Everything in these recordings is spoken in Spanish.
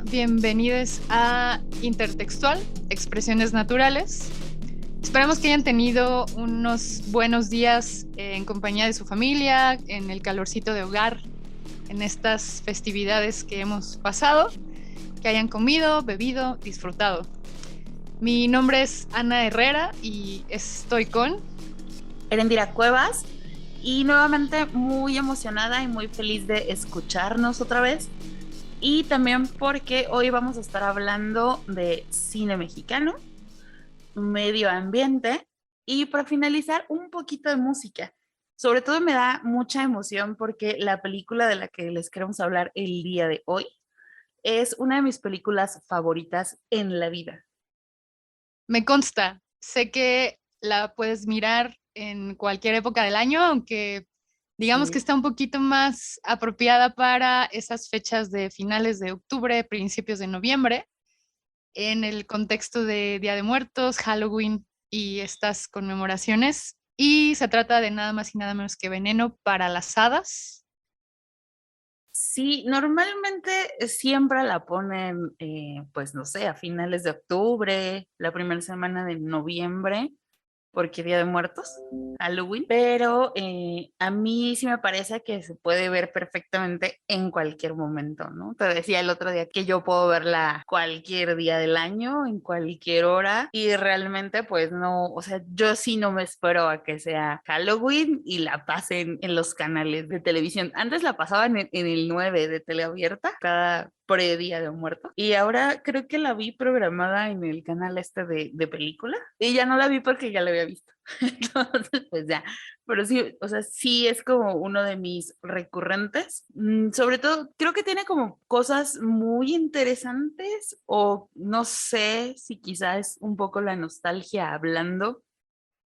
Hola, bienvenidos a Intertextual, Expresiones Naturales. Esperamos que hayan tenido unos buenos días en compañía de su familia, en el calorcito de hogar, en estas festividades que hemos pasado, que hayan comido, bebido, disfrutado. Mi nombre es Ana Herrera y estoy con Erendira Cuevas y nuevamente muy emocionada y muy feliz de escucharnos otra vez y también porque hoy vamos a estar hablando de cine mexicano, medio ambiente y para finalizar un poquito de música. Sobre todo me da mucha emoción porque la película de la que les queremos hablar el día de hoy es una de mis películas favoritas en la vida. Me consta, sé que la puedes mirar en cualquier época del año, aunque digamos que Sí. está un poquito más apropiada para esas fechas de finales de octubre, principios de noviembre, en el contexto de Día de Muertos, Halloween y estas conmemoraciones. Y se trata de nada más y nada menos que Veneno para las Hadas. Sí, normalmente siempre la ponen, pues no sé, a finales de octubre, la primera semana de noviembre, porque Día de Muertos, Halloween, pero a mí sí me parece que se puede ver perfectamente en cualquier momento, ¿no? Te decía el otro día que yo puedo verla cualquier día del año, en cualquier hora, y realmente pues no, o sea, yo sí no me espero a que sea Halloween y la pasen en los canales de televisión. Antes la pasaban en el 9 de teleabierta, cada pre-Día de Muerto. Y ahora creo que la vi programada en el canal este de película. Y ya no la vi porque ya la había visto. Entonces, pues ya. Pero sí, o sea, sí es como uno de mis recurrentes. Sobre todo, creo que tiene como cosas muy interesantes o no sé si quizás es un poco la nostalgia hablando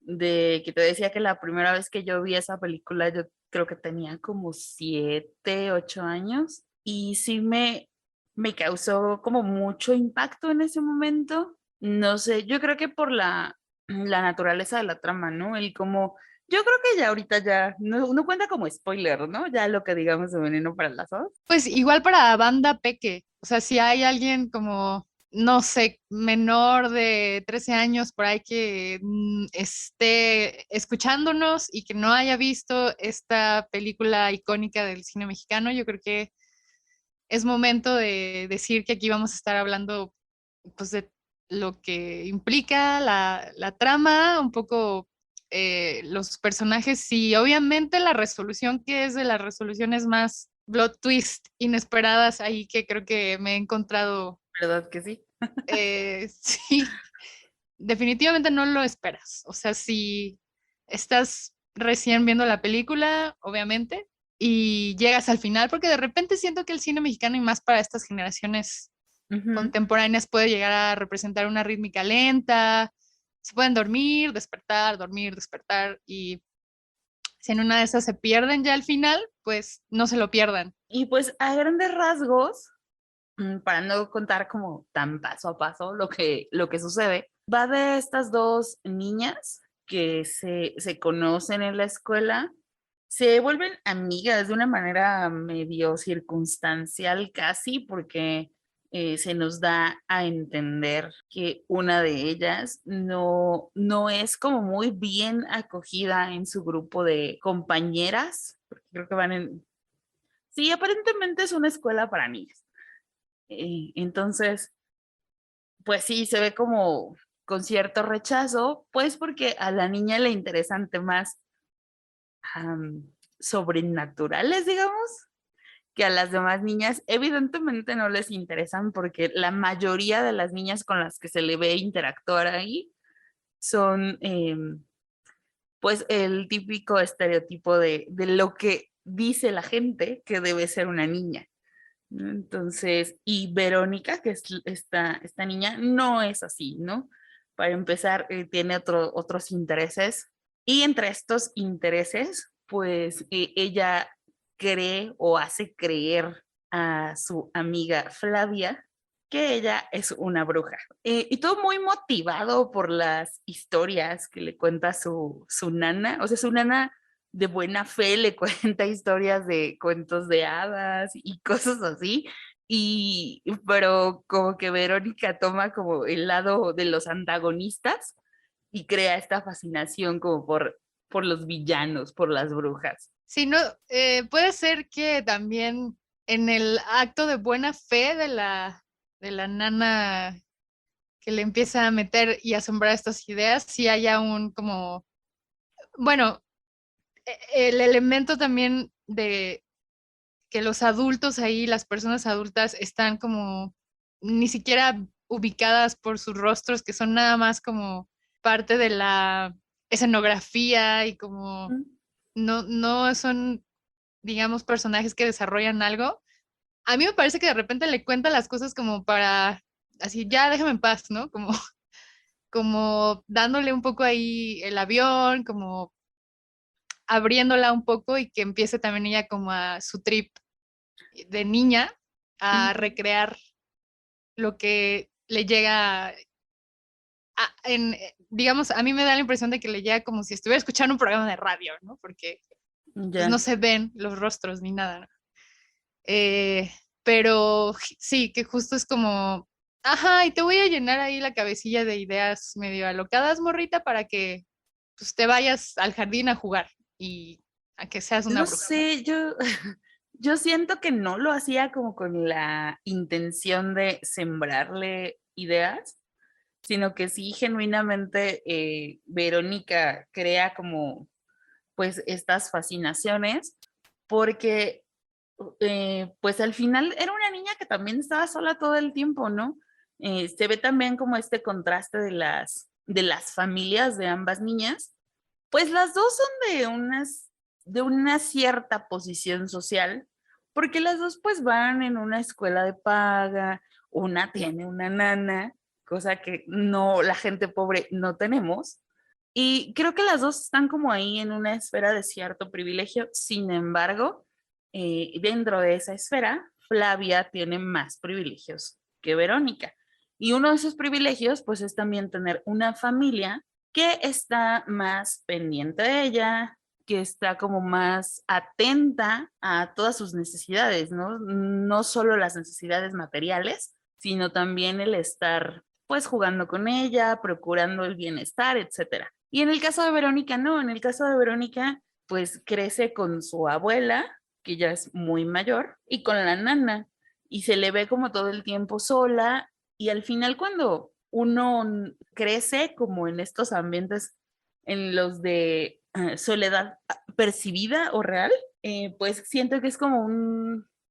de que te decía que la primera vez que yo vi esa película yo creo que tenía como 7, 8 años y sí me causó como mucho impacto en ese momento. No sé, yo creo que por la naturaleza de la trama, ¿no? El como, yo creo que ya ahorita ya no cuenta como spoiler, ¿no? Ya lo que digamos de Veneno para las Hadas. Pues igual para banda peque, o sea, si hay alguien como, no sé, menor de 13 años por ahí que esté escuchándonos y que no haya visto esta película icónica del cine mexicano, yo creo que es momento de decir que aquí vamos a estar hablando pues de lo que implica la trama, un poco los personajes y obviamente la resolución, que es de las resoluciones más plot twist inesperadas ahí que creo que me he encontrado. ¿Verdad que sí? Sí, definitivamente no lo esperas. O sea, si estás recién viendo la película, obviamente, y llegas al final, porque de repente siento que el cine mexicano y más para estas generaciones Ujú. contemporáneas puede llegar a representar una rítmica lenta, se pueden dormir, despertar, y si en una de esas se pierden ya al final, pues no se lo pierdan. Y pues a grandes rasgos, para no contar como tan paso a paso lo que sucede, va de estas dos niñas que se conocen en la escuela, se vuelven amigas de una manera medio circunstancial casi, porque se nos da a entender que una de ellas no es como muy bien acogida en su grupo de compañeras, porque creo que van en... Sí, aparentemente es una escuela para niñas. Entonces, pues sí, se ve como con cierto rechazo, pues porque a la niña le interesan temas sobrenaturales, digamos, que a las demás niñas evidentemente no les interesan porque la mayoría de las niñas con las que se le ve interactuar ahí son pues el típico estereotipo de lo que dice la gente que debe ser una niña, ¿no? Entonces, y Verónica, que es esta niña, no es así, ¿no? Para empezar, tiene otros intereses y entre estos intereses, pues ella cree o hace creer a su amiga Flavia que ella es una bruja. Y todo muy motivado por las historias que le cuenta su nana. O sea, su nana de buena fe le cuenta historias de cuentos de hadas y cosas así. pero como que Verónica toma como el lado de los antagonistas y crea esta fascinación como por los villanos, por las brujas. Sí, no, puede ser que también en el acto de buena fe de la nana que le empieza a meter y a sembrar estas ideas, sí haya un como, bueno, el elemento también de que los adultos ahí, las personas adultas, están como ni siquiera ubicadas por sus rostros, que son nada más como parte de la escenografía y como Mm. no son, digamos, personajes que desarrollan algo. A mí me parece que de repente le cuenta las cosas como para, así, ya déjame en paz, ¿no? Como, como dándole un poco ahí el avión, como abriéndola un poco y que empiece también ella como a su trip de niña a Ujú. recrear lo que le llega digamos, a mí me da la impresión de que le llega como si estuviera escuchando un programa de radio, ¿no? Porque pues no Ya. se ven los rostros ni nada, ¿no? Eh, pero sí, que justo es como, ajá, y te voy a llenar ahí la cabecilla de ideas medio alocadas, morrita, para que pues, te vayas al jardín a jugar y a que seas una No bruja, ¿no? sé, yo siento que no lo hacía como con la intención de sembrarle ideas, sino que sí genuinamente Verónica crea como pues estas fascinaciones, porque pues al final era una niña que también estaba sola todo el tiempo, ¿no? Se ve también como este contraste de las familias de ambas niñas, pues las dos son de una cierta posición social, porque las dos pues van en una escuela de paga, una tiene una nana, cosa que no, la gente pobre no tenemos. Y creo que las dos están como ahí en una esfera de cierto privilegio. Sin embargo, dentro de esa esfera, Flavia tiene más privilegios que Verónica. Y uno de esos privilegios, pues, es también tener una familia que está más pendiente de ella, que está como más atenta a todas sus necesidades, ¿no? No solo las necesidades materiales, sino también el estar pues jugando con ella, procurando el bienestar, etcétera. Y en el caso de Verónica, no, en el caso de Verónica, pues crece con su abuela, que ya es muy mayor, y con la nana, y se le ve como todo el tiempo sola, y al final cuando uno crece como en estos ambientes en los de soledad percibida o real, pues siento que es como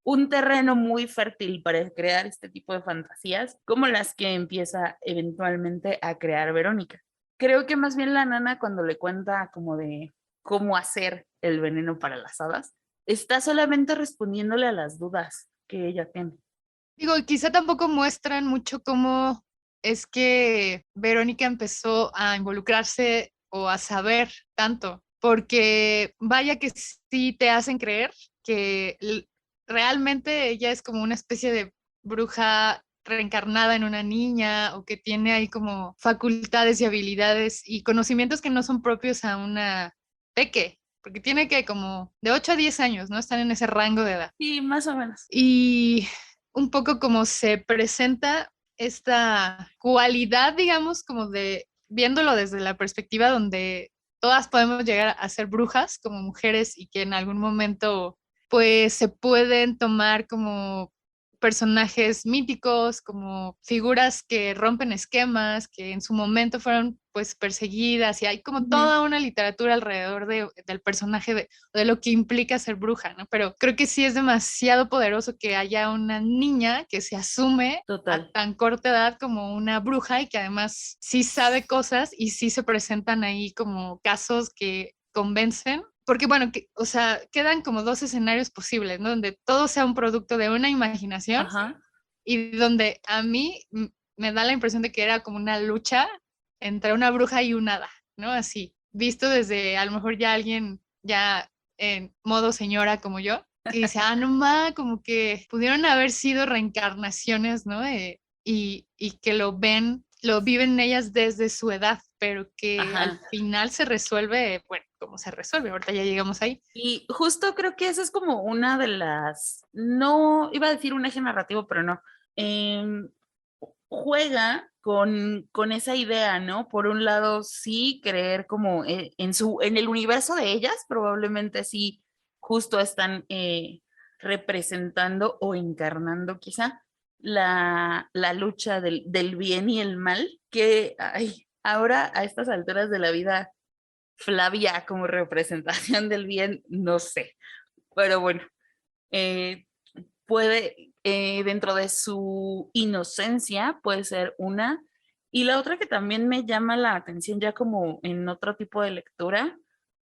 un terreno muy fértil para crear este tipo de fantasías, como las que empieza eventualmente a crear Verónica. Creo que más bien la nana cuando le cuenta como de cómo hacer el veneno para las hadas, está solamente respondiéndole a las dudas que ella tiene. Digo, quizá tampoco muestran mucho cómo es que Verónica empezó a involucrarse o a saber tanto, porque vaya que sí te hacen creer que realmente ella es como una especie de bruja reencarnada en una niña o que tiene ahí como facultades y habilidades y conocimientos que no son propios a una peque, porque tiene que como de 8 a 10 años, ¿no? Están en ese rango de edad. Sí, más o menos. Y un poco como se presenta esta cualidad, digamos, como de viéndolo desde la perspectiva donde todas podemos llegar a ser brujas como mujeres y que en algún momento pues se pueden tomar como personajes míticos, como figuras que rompen esquemas, que en su momento fueron pues perseguidas y hay como Ujú. toda una literatura alrededor del personaje de lo que implica ser bruja, ¿no? Pero creo que sí es demasiado poderoso que haya una niña que se asume a Total. tan corta edad como una bruja y que además sí sabe cosas y sí se presentan ahí como casos que convencen. Porque bueno, o sea, quedan como dos escenarios posibles, ¿no? Donde todo sea un producto de una imaginación Ajá. y donde a mí me da la impresión de que era como una lucha entre una bruja y un hada, ¿no? Así, visto desde a lo mejor ya alguien ya en modo señora como yo, que dice, ah, no ma, como que pudieron haber sido reencarnaciones, ¿no? Y que lo ven, lo viven ellas desde su edad, pero que al Ajá. final se resuelve, bueno, cómo se resuelve. Ahorita ya llegamos ahí. Y justo creo que esa es como una de las, no iba a decir un eje narrativo, pero no. Em, Juega con esa idea, ¿no? Por un lado, sí creer como en el universo de ellas, probablemente sí, justo están representando o encarnando quizá la lucha del bien y el mal, que ay, ahora a estas alturas de la vida, Flavia como representación del bien, no sé, pero bueno, eh, puede, dentro de su inocencia, puede ser una. Y la otra que también me llama la atención ya como en otro tipo de lectura,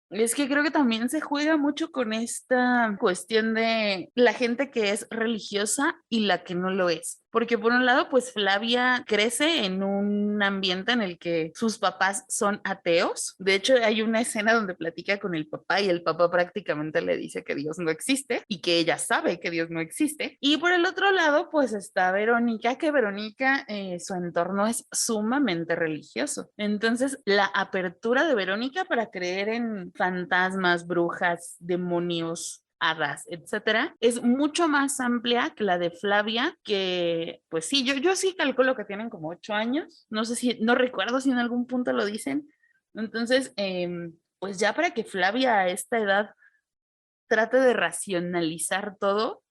es que creo que también se juega mucho con esta cuestión de la gente que es religiosa y la que no lo es. Porque por un lado, pues Flavia crece en un ambiente en el que sus papás son ateos. De hecho, hay una escena donde platica con el papá y el papá prácticamente le dice que Dios no existe y que ella sabe que Dios no existe. Y por el otro lado, pues está Verónica, que Verónica, su entorno es sumamente religioso. Entonces, la apertura de Verónica para creer en fantasmas, brujas, demonios, hadas, etcétera, es mucho más amplia que la de Flavia, que pues sí, yo sí calculo que tienen como 8 años, no sé si, no recuerdo si en algún punto lo dicen. Entonces, pues ya para que Flavia a esta edad trate de racionalizar todo,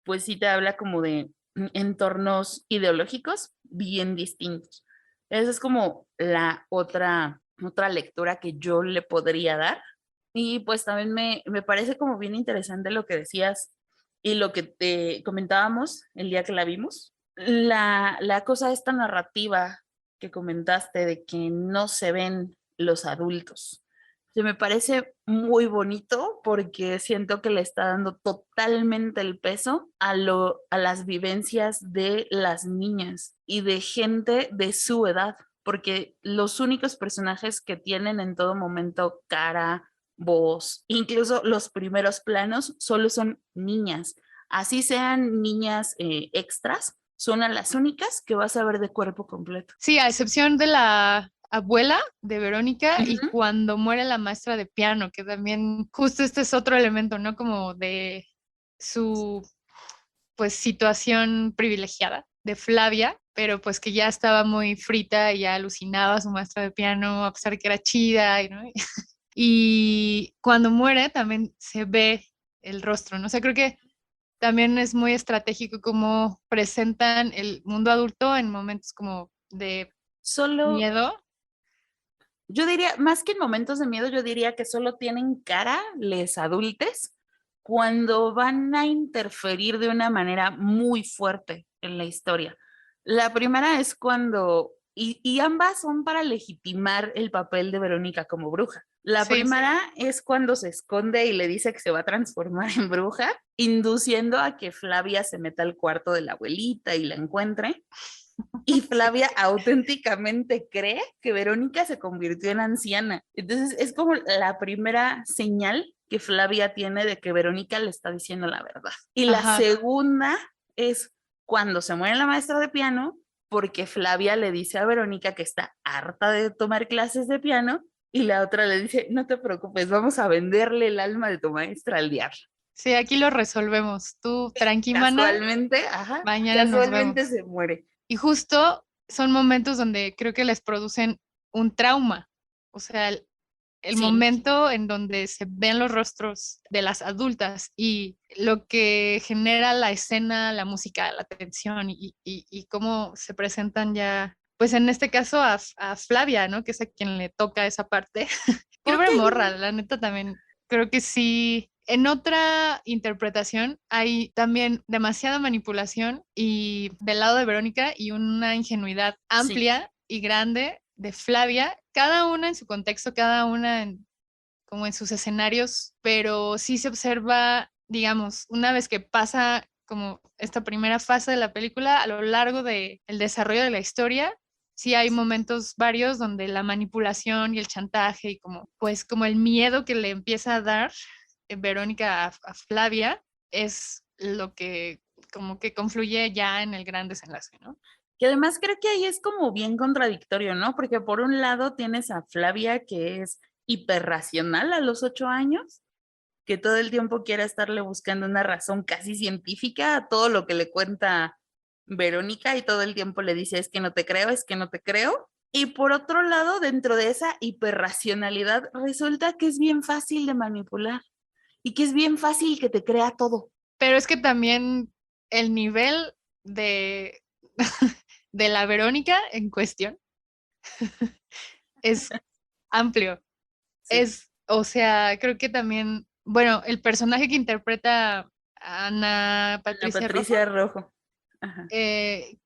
pues sí te habla como de entornos ideológicos bien distintos. Esa es como la otra lectura que yo le podría dar. Y pues también me parece como bien interesante lo que decías y lo que te comentábamos el día que la vimos. La cosa esta narrativa que comentaste de que no se ven los adultos. Se me parece muy bonito porque siento que le está dando totalmente el peso a las vivencias de las niñas y de gente de su edad, porque los únicos personajes que tienen en todo momento cara, voz, incluso los primeros planos, solo son niñas. Así sean niñas extras, son a las únicas que vas a ver de cuerpo completo. Sí, a excepción de la abuela de Verónica y Ujú. cuando muere la maestra de piano, que también justo este es otro elemento, ¿no? Como de su, pues, situación privilegiada de Flavia, pero pues que ya estaba muy frita y ya alucinaba a su maestra de piano, a pesar de que era chida, ¿no? Y cuando muere también se ve el rostro, ¿no? O sea, creo que también es muy estratégico cómo presentan el mundo adulto en momentos como de Solo miedo. Yo diría, más que en momentos de miedo, yo diría que solo tienen cara les adultes cuando van a interferir de una manera muy fuerte en la historia. La primera es cuando, y ambas son para legitimar el papel de Verónica como bruja. La Sí, primera es cuando se esconde y le dice que se va a transformar en bruja, induciendo a que Flavia se meta al cuarto de la abuelita y la encuentre. Y sí. Flavia auténticamente cree que Verónica se convirtió en anciana. Entonces es como la primera señal que Flavia tiene de que Verónica le está diciendo la verdad. Y la Ajá. segunda es cuando se muere la maestra de piano, porque Flavia le dice a Verónica que está harta de tomar clases de piano y la otra le dice, no te preocupes, vamos a venderle el alma de tu maestra al diablo. Sí, aquí lo resolvemos. Tú, tranqui, mana, Casualmente, ajá, mañana nos casualmente vemos. se muere. Y justo son momentos donde creo que les producen un trauma. O sea, el Sí. momento en donde se ven los rostros de las adultas y lo que genera la escena, la música, la tensión y cómo se presentan ya, pues en este caso a Flavia, ¿no? Que es a quien le toca esa parte. Creo Pobre que hay morra, un, la neta también, creo que sí. En otra interpretación hay también demasiada manipulación y del lado de Verónica y una ingenuidad sí. amplia y grande de Flavia, cada una en su contexto, cada una como en sus escenarios, pero sí se observa, digamos, una vez que pasa como esta primera fase de la película, a lo largo del desarrollo de la historia, sí hay momentos varios donde la manipulación y el chantaje y como, pues, como el miedo que le empieza a dar Verónica a Flavia es lo que como que confluye ya en el gran desenlace, ¿no? Que además creo que ahí es como bien contradictorio, ¿no? Porque por un lado tienes a Flavia que es hiperracional a los 8 años, que todo el tiempo quiere estarle buscando una razón casi científica a todo lo que le cuenta Verónica y todo el tiempo le dice, es que no te creo, es que no te creo. Y por otro lado, dentro de esa hiperracionalidad, resulta que es bien fácil de manipular y que es bien fácil que te crea todo. Pero es que también el nivel de, de la Verónica en cuestión es amplio. Sí. O sea, creo que también, bueno, el personaje que interpreta a Ana Ana Patricia Rojo Patricia Rojo. Ajá. eh,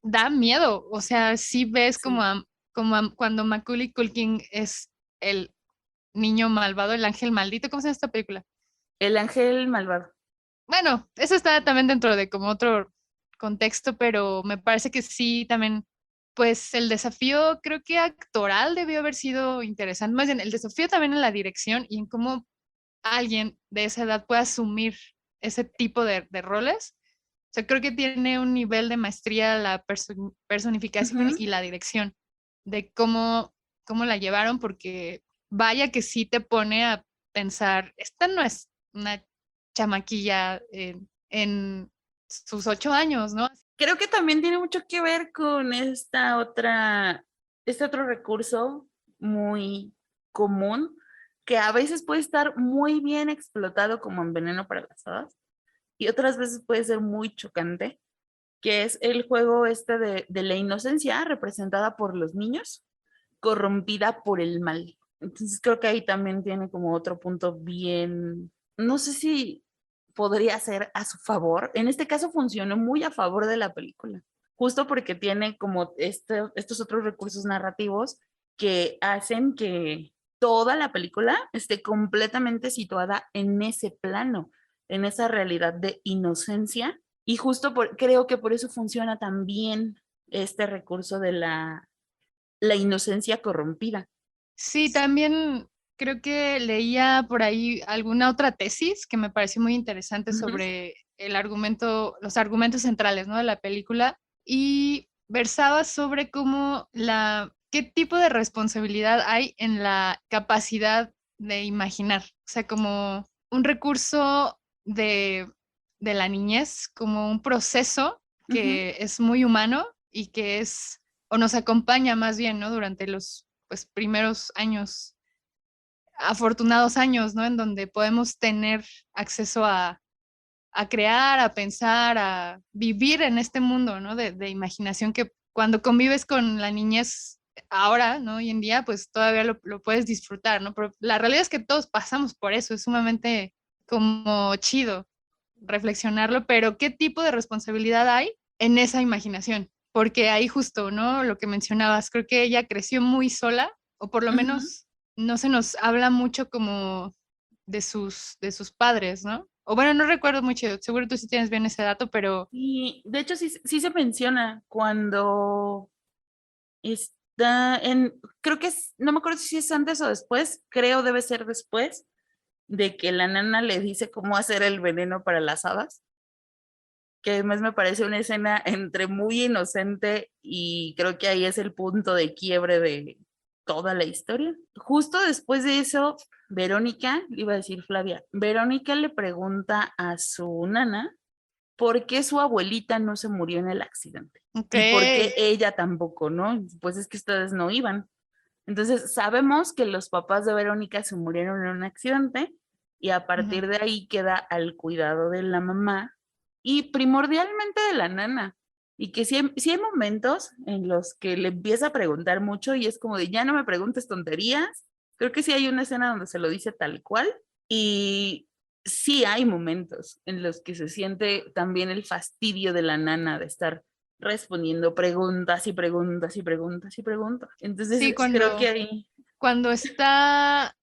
da miedo. O sea, sí ves Sí. cuando Macaulay Culkin es el niño malvado, el ángel maldito. ¿Cómo se llama esta película? El ángel malvado. Bueno, eso está también dentro de como otro contexto, pero me parece que sí, también, pues el desafío creo que actoral debió haber sido interesante. Más bien, el desafío también en la dirección y en cómo alguien de esa edad puede asumir ese tipo de roles. O sea, creo que tiene un nivel de maestría la personificación Ujú. y la dirección de cómo la llevaron, porque vaya que sí te pone a pensar, esta no es una chamaquilla en sus 8 años, ¿no? Creo que también tiene mucho que ver con este otro recurso muy común que a veces puede estar muy bien explotado como en Veneno para las Hadas y otras veces puede ser muy chocante, que es el juego este de la inocencia representada por los niños, corrompida por el mal. Entonces creo que ahí también tiene como otro punto bien, no sé si podría ser a su favor. En este caso funcionó muy a favor de la película, justo porque tiene como estos otros recursos narrativos que hacen que toda la película esté completamente situada en ese plano, en esa realidad de inocencia. Y justo creo que por eso funciona también este recurso de la inocencia corrompida. Sí, también creo que leía por ahí alguna otra tesis que me pareció muy interesante Ujú, sobre el argumento, los argumentos centrales, ¿no? De la película y versaba sobre qué tipo de responsabilidad hay en la capacidad de imaginar, o sea, como un recurso de la niñez, como un proceso ujú. que es muy humano y que es, o nos acompaña más bien, ¿no? Durante los pues primeros años, afortunados años, ¿no? En donde podemos tener acceso a crear, a pensar, a vivir en este mundo, ¿no? De imaginación que cuando convives con la niñez ahora, ¿no? Hoy en día, pues todavía lo puedes disfrutar, ¿no? Pero la realidad es que todos pasamos por eso, es sumamente como chido reflexionarlo, pero ¿qué tipo de responsabilidad hay en esa imaginación? Porque ahí justo, ¿no? Lo que mencionabas, creo que ella creció muy sola, o por lo Ujú. menos no se nos habla mucho como de sus padres, ¿no? O bueno, no recuerdo mucho, seguro tú sí tienes bien ese dato, pero Y de hecho sí se menciona cuando está creo que no me acuerdo si es antes o después, creo debe ser después, de que la nana le dice cómo hacer el veneno para las hadas, que además me parece una escena entre muy inocente y creo que ahí es el punto de quiebre de toda la historia. Justo después de eso, Verónica, iba a decir Flavia, Verónica le pregunta a su nana por qué su abuelita no se murió en el accidente ok, y por qué ella tampoco, ¿no? Pues es que ustedes no iban. Entonces, sabemos que los papás de Verónica se murieron en un accidente y a ujú. partir de ahí queda al cuidado de la mamá y primordialmente de la nana. Y que sí hay momentos en los que le empieza a preguntar mucho y es como de, ya no me preguntes tonterías. Creo que sí hay una escena donde se lo dice tal cual y sí hay momentos en los que se siente también el fastidio de la nana de estar respondiendo preguntas y preguntas y preguntas y preguntas. Sí, Entonces, creo que ahí, cuando está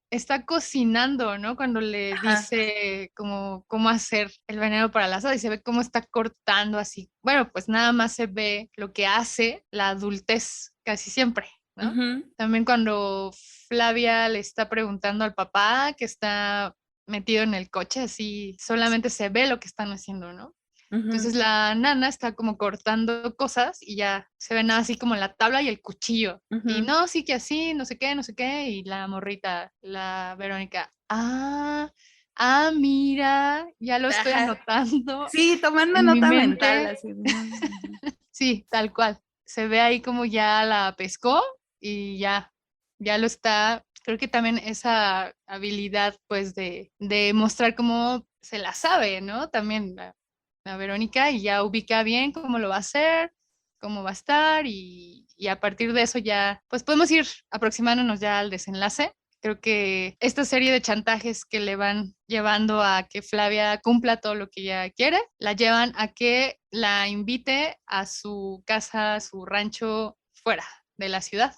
cocinando, ¿no? Cuando le ajá, dice como cómo hacer el veneno para la asada y se ve cómo está cortando así. Bueno, pues nada más se ve lo que hace la adultez casi siempre, ¿no? ujú, También cuando Flavia le está preguntando al papá que está metido en el coche, así solamente se ve lo que están haciendo, ¿no? Ujú, Entonces la nana está como cortando cosas y ya se ven así como la tabla y el cuchillo. Y ujú. no, sí que así, no sé qué, no sé qué. Y la morrita, la Verónica, mira, ya lo estoy Ajá. anotando Sí, tomando en mi nota mental, mente. así. Ujú. Sí, tal cual. Se ve ahí como ya la pescó y ya lo está. Creo que también esa habilidad, pues, de mostrar cómo se la sabe, ¿no? También la Verónica y ya ubica bien cómo lo va a hacer, cómo va a estar y a partir de eso ya, pues podemos ir aproximándonos ya al desenlace. Creo que esta serie de chantajes que le van llevando a que Flavia cumpla todo lo que ella quiere, la llevan a que la invite a su casa, a su rancho fuera de la ciudad.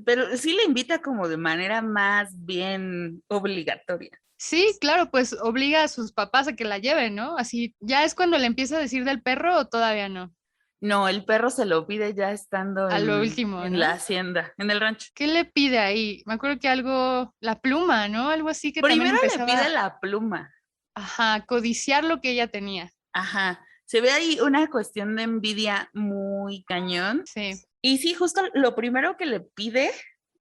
Pero sí le invita como de manera más bien obligatoria. Sí, claro, pues obliga a sus papás a que la lleven, ¿no? Así, ¿ya es cuando le empieza a decir del perro o todavía no? No, el perro se lo pide ya estando A lo último, en la ¿no? hacienda, en el rancho. ¿Qué le pide ahí? Me acuerdo que algo, la pluma, ¿no? Algo así que también Primero le pide empezaba, la pluma. ajá, codiciar lo que ella tenía. Ajá. Se ve ahí una cuestión de envidia muy cañón. Sí, Y sí, justo lo primero que le pide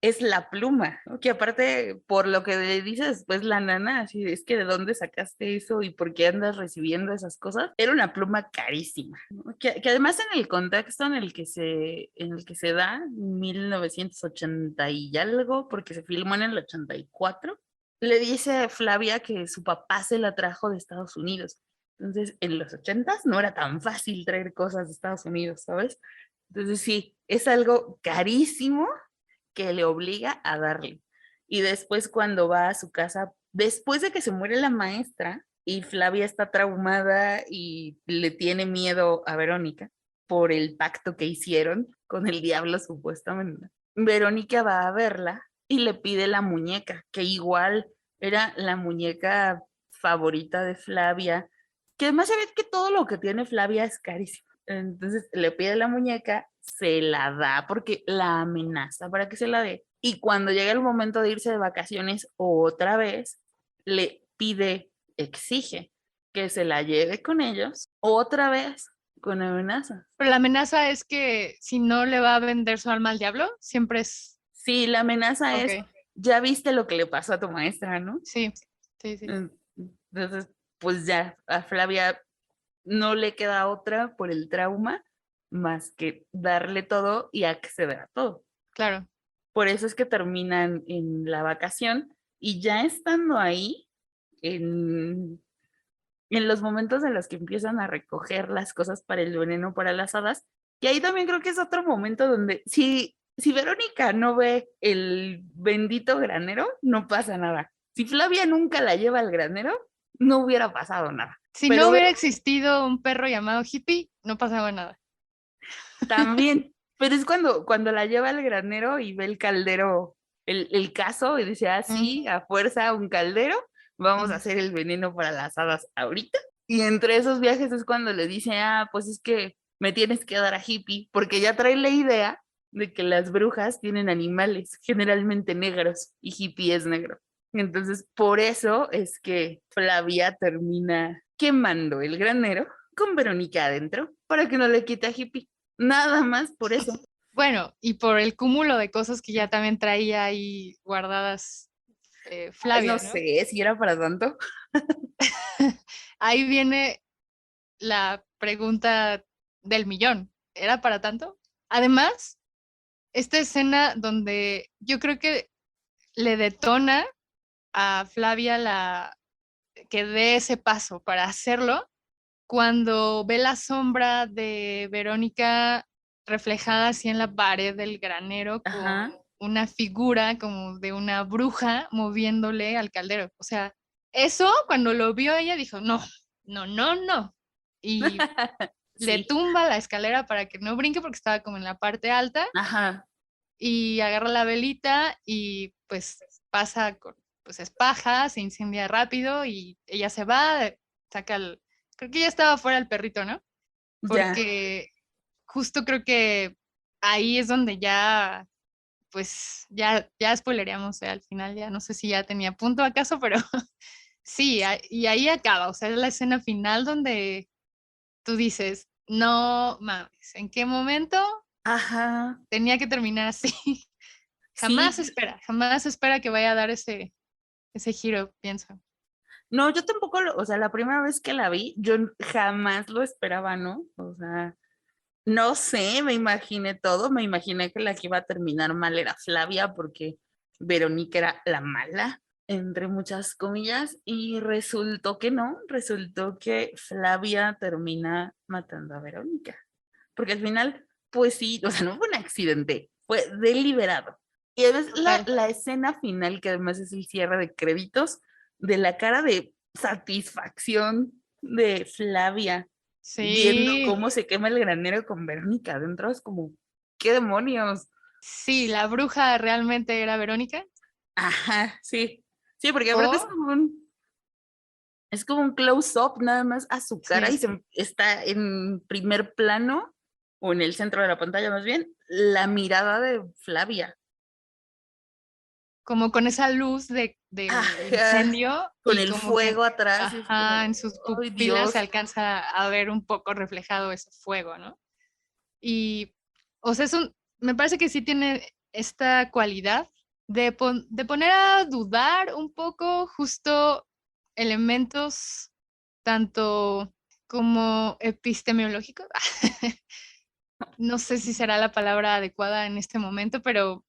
es la pluma, ¿no? Que aparte, por lo que le dice después la nana, así es que de dónde sacaste eso y por qué andas recibiendo esas cosas, era una pluma carísima, ¿no? Que además en el contexto en el que se da, 1980 y algo, porque se filmó en el 84, le dice Flavia que su papá se la trajo de Estados Unidos. Entonces, en los 80s no era tan fácil traer cosas de Estados Unidos, ¿sabes? Entonces sí, es algo carísimo que le obliga a darle. Y después cuando va a su casa, después de que se muere la maestra y Flavia está traumada y le tiene miedo a Verónica por el pacto que hicieron con el diablo supuestamente, Verónica va a verla y le pide la muñeca, que igual era la muñeca favorita de Flavia, que además se ve que todo lo que tiene Flavia es carísimo. Entonces le pide la muñeca, se la da porque la amenaza para que se la dé. Y cuando llega el momento de irse de vacaciones otra vez, le pide, exige que se la lleve con ellos otra vez con amenaza. pero la amenaza es que si no le va a vender su alma al diablo, siempre es, Sí, la amenaza ok, es, ya viste lo que le pasó a tu maestra, ¿no? sí, sí, sí, Entonces, pues ya a Flavia no le queda otra por el trauma más que darle todo y acceder a todo. claro. Por eso es que terminan en la vacación y ya estando ahí, en, en los momentos en los que empiezan a recoger las cosas para el veneno para las hadas, y ahí también creo que es otro momento donde si Verónica no ve el bendito granero, no pasa nada. Si Flavia nunca la lleva al granero, no hubiera pasado nada. Si no Pero hubiera existido un perro llamado Hippie, no pasaba nada. también, pero es cuando la lleva al granero y ve el caldero, el caso, y dice, ah, Mm, sí, a fuerza un caldero, vamos a mm. hacer el veneno para las hadas ahorita. Y entre esos viajes es cuando le dice, ah, pues es que me tienes que dar a Hippie, porque ya trae la idea de que las brujas tienen animales, generalmente negros, y Hippie es negro. Entonces, por eso es que Flavia termina quemando el granero con Verónica adentro, para que no le quite a Hippie. Nada más por eso. Bueno, y por el cúmulo de cosas que ya también traía ahí guardadas Ay, no Flavia, ¿no? sé si era para tanto. Ahí viene la pregunta del millón. ¿Era para tanto? Además, esta escena donde yo creo que le detona a Flavia que dé ese paso para hacerlo, cuando ve la sombra de Verónica reflejada así en la pared del granero con Ajá. una figura como de una bruja moviéndole al caldero. O sea, eso cuando lo vio ella dijo, no, no, no, no. Y le Sí. tumba la escalera para que no brinque porque estaba como en la parte alta Ajá. y agarra la velita y pues pasa con, pues es paja, se incendia rápido y ella se va, saca el, creo que ya estaba fuera el perrito, ¿no? Ya. Porque justo creo que ahí es donde ya, pues ya spoileríamos al final, ya no sé si ya tenía punto acaso, pero sí, y ahí acaba, o sea, es la escena final donde tú dices, no mames, ¿en qué momento Ajá, tenía que terminar así? sí, Jamás espera que vaya a dar ese giro, pienso. no, yo tampoco, o sea, la primera vez que la vi, yo jamás lo esperaba, ¿no? O sea, no sé, me imaginé todo, me imaginé que la que iba a terminar mal era Flavia porque Verónica era la mala, entre muchas comillas, y resultó que no, resultó que Flavia termina matando a Verónica, porque al final, pues sí, o sea, no fue un accidente, fue deliberado. Y además Total. la escena final, que además es el cierre de créditos, de la cara de satisfacción de Flavia viendo Sí, cómo se quema el granero con Verónica adentro, es como, ¿qué demonios? sí, la bruja realmente era Verónica. Ajá, sí. Sí, porque aparte O, es como un close-up nada más a su cara sí, y está en primer plano, o en el centro de la pantalla más bien, la mirada de Flavia. como con esa luz del Ajá, incendio con y el como que, fuego atrás y es ajá, como, en sus ¡ay, pupilas se Dios! alcanza a ver un poco reflejado ese fuego, ¿no? Y, o sea, me parece que sí tiene esta cualidad de poner a dudar un poco justo elementos tanto como epistemológicos. No sé si será la palabra adecuada en este momento, pero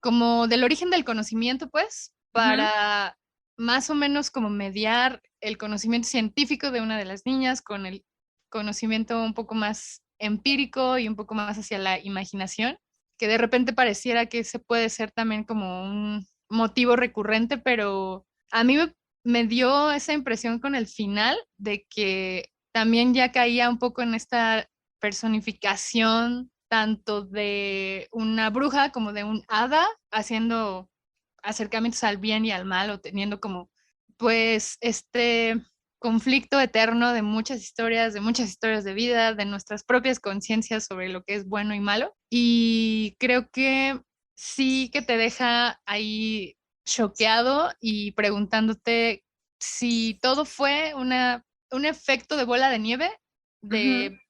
como del origen del conocimiento, pues, Ujú, para más o menos como mediar el conocimiento científico de una de las niñas con el conocimiento un poco más empírico y un poco más hacia la imaginación, que de repente pareciera que se puede ser también como un motivo recurrente, pero a mí me dio esa impresión con el final de que también ya caía un poco en esta personificación tanto de una bruja como de un hada, haciendo acercamientos al bien y al mal o teniendo como pues este conflicto eterno de muchas historias de vida, de nuestras propias conciencias sobre lo que es bueno y malo. Y creo que sí que te deja ahí choqueado y preguntándote si todo fue un efecto de bola de nieve ujú. de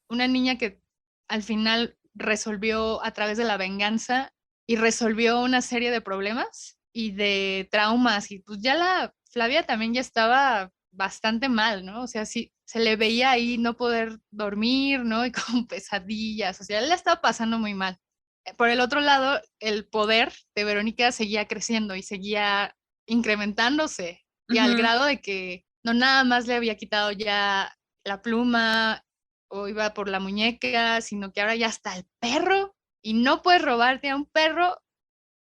una niña que al final resolvió a través de la venganza y resolvió una serie de problemas y de traumas y pues ya la Flavia también ya estaba bastante mal, ¿no? O sea, sí, se le veía ahí no poder dormir, ¿no? Y con pesadillas, o sea, él la estaba pasando muy mal. Por el otro lado, el poder de Verónica seguía creciendo y seguía incrementándose y al Ujú. grado de que no nada más le había quitado ya la pluma o iba por la muñeca, sino que ahora ya está el perro y no puedes robarte a un perro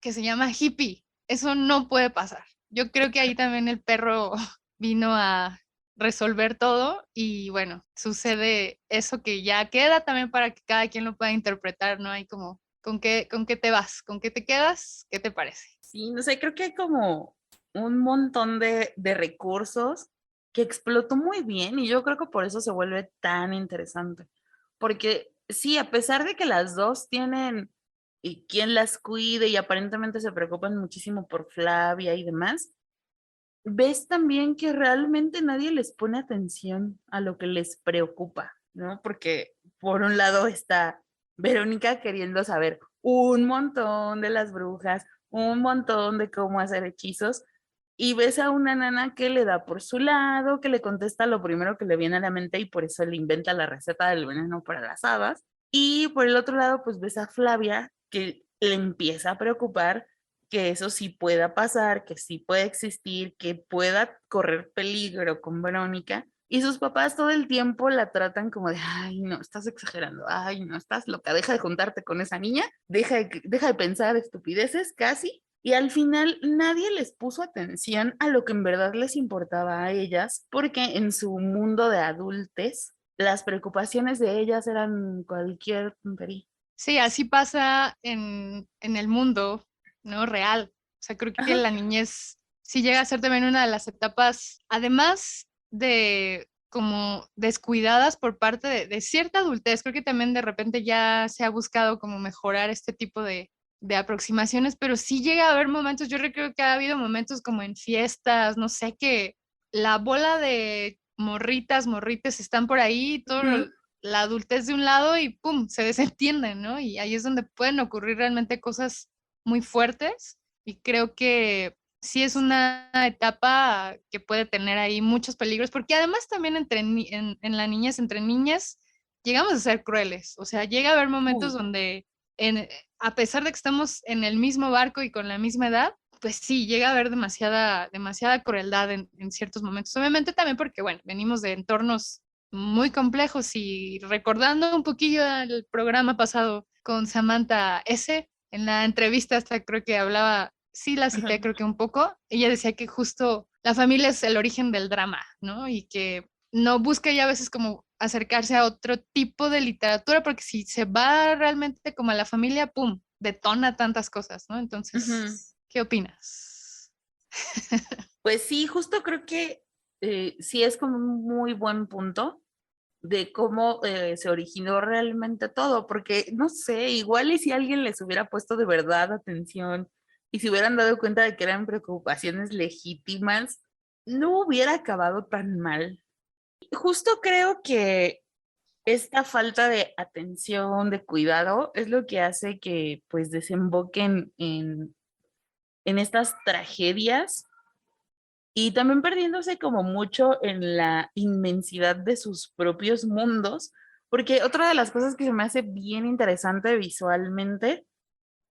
que se llama Hippie. Eso no puede pasar. Yo creo que ahí también el perro vino a resolver todo y bueno, sucede eso que ya queda también para que cada quien lo pueda interpretar, ¿no? Hay como, con qué te vas? ¿Con qué te quedas? ¿Qué te parece? Sí, no sé, creo que hay como un montón de recursos que explotó muy bien y yo creo que por eso se vuelve tan interesante. Porque sí, a pesar de que las dos tienen y quien las cuide y aparentemente se preocupan muchísimo por Flavia y demás, ves también que realmente nadie les pone atención a lo que les preocupa, ¿no? Porque por un lado está Verónica queriendo saber un montón de las brujas, un montón de cómo hacer hechizos, y ves a una nana que le da por su lado, que le contesta lo primero que le viene a la mente y por eso le inventa la receta del veneno para las hadas. Y por el otro lado, pues ves a Flavia que le empieza a preocupar que eso sí pueda pasar, que sí pueda existir, que pueda correr peligro con Verónica. Y sus papás todo el tiempo la tratan como de, ay, no, estás exagerando, ay, no, estás loca, deja de juntarte con esa niña, deja de pensar estupideces casi. Y al final nadie les puso atención a lo que en verdad les importaba a ellas, porque en su mundo de adultes, las preocupaciones de ellas eran cualquier tontería. Sí, así pasa en el mundo, ¿no? Real. O sea, creo que Ajá, la niñez sí llega a ser también una de las etapas, además de como descuidadas por parte de cierta adultez, creo que también de repente ya se ha buscado como mejorar este tipo de aproximaciones, pero sí llega a haber momentos, yo creo que ha habido momentos como en fiestas, no sé, que la bola de morritas están por ahí, la adultez de un lado y ¡pum! Se desentienden, ¿no? Y ahí es donde pueden ocurrir realmente cosas muy fuertes y creo que sí es una etapa que puede tener ahí muchos peligros, porque además también en la niñez, entre niñas, llegamos a ser crueles, o sea, llega a haber momentos donde a pesar de que estamos en el mismo barco y con la misma edad, pues sí, llega a haber demasiada crueldad en ciertos momentos. Obviamente también porque, bueno, venimos de entornos muy complejos y recordando un poquillo el programa pasado con Samantha S., en la entrevista hasta creo que hablaba, sí la cité creo que un poco, ella decía que justo la familia es el origen del drama, ¿no? Y que no busca ya a veces como acercarse a otro tipo de literatura, porque si se va realmente como a la familia, ¡pum!, detona tantas cosas, ¿no? Entonces, ¿qué opinas? Pues sí, justo creo que sí es como un muy buen punto de cómo se originó realmente todo, porque no sé, igual y si alguien les hubiera puesto de verdad atención y se hubieran dado cuenta de que eran preocupaciones legítimas, no hubiera acabado tan mal. Justo creo que esta falta de atención, de cuidado, es lo que hace que pues desemboquen en estas tragedias y también perdiéndose como mucho en la inmensidad de sus propios mundos, porque otra de las cosas que se me hace bien interesante visualmente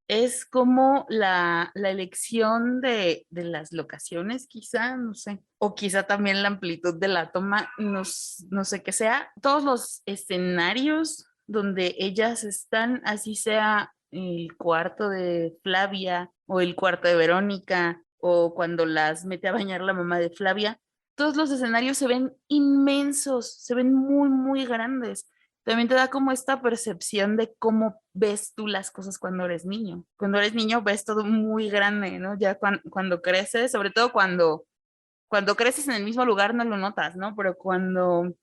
es como la elección de las locaciones, quizá, no sé, o quizá también la amplitud de la toma, no sé qué sea, todos los escenarios donde ellas están, así sea el cuarto de Flavia o el cuarto de Verónica, o cuando las mete a bañar la mamá de Flavia, todos los escenarios se ven inmensos, se ven muy, muy grandes. También te da como esta percepción de cómo ves tú las cosas cuando eres niño. Cuando eres niño ves todo muy grande, ¿no? Ya cuando creces, sobre todo cuando creces en el mismo lugar no lo notas, ¿no? Pero cuando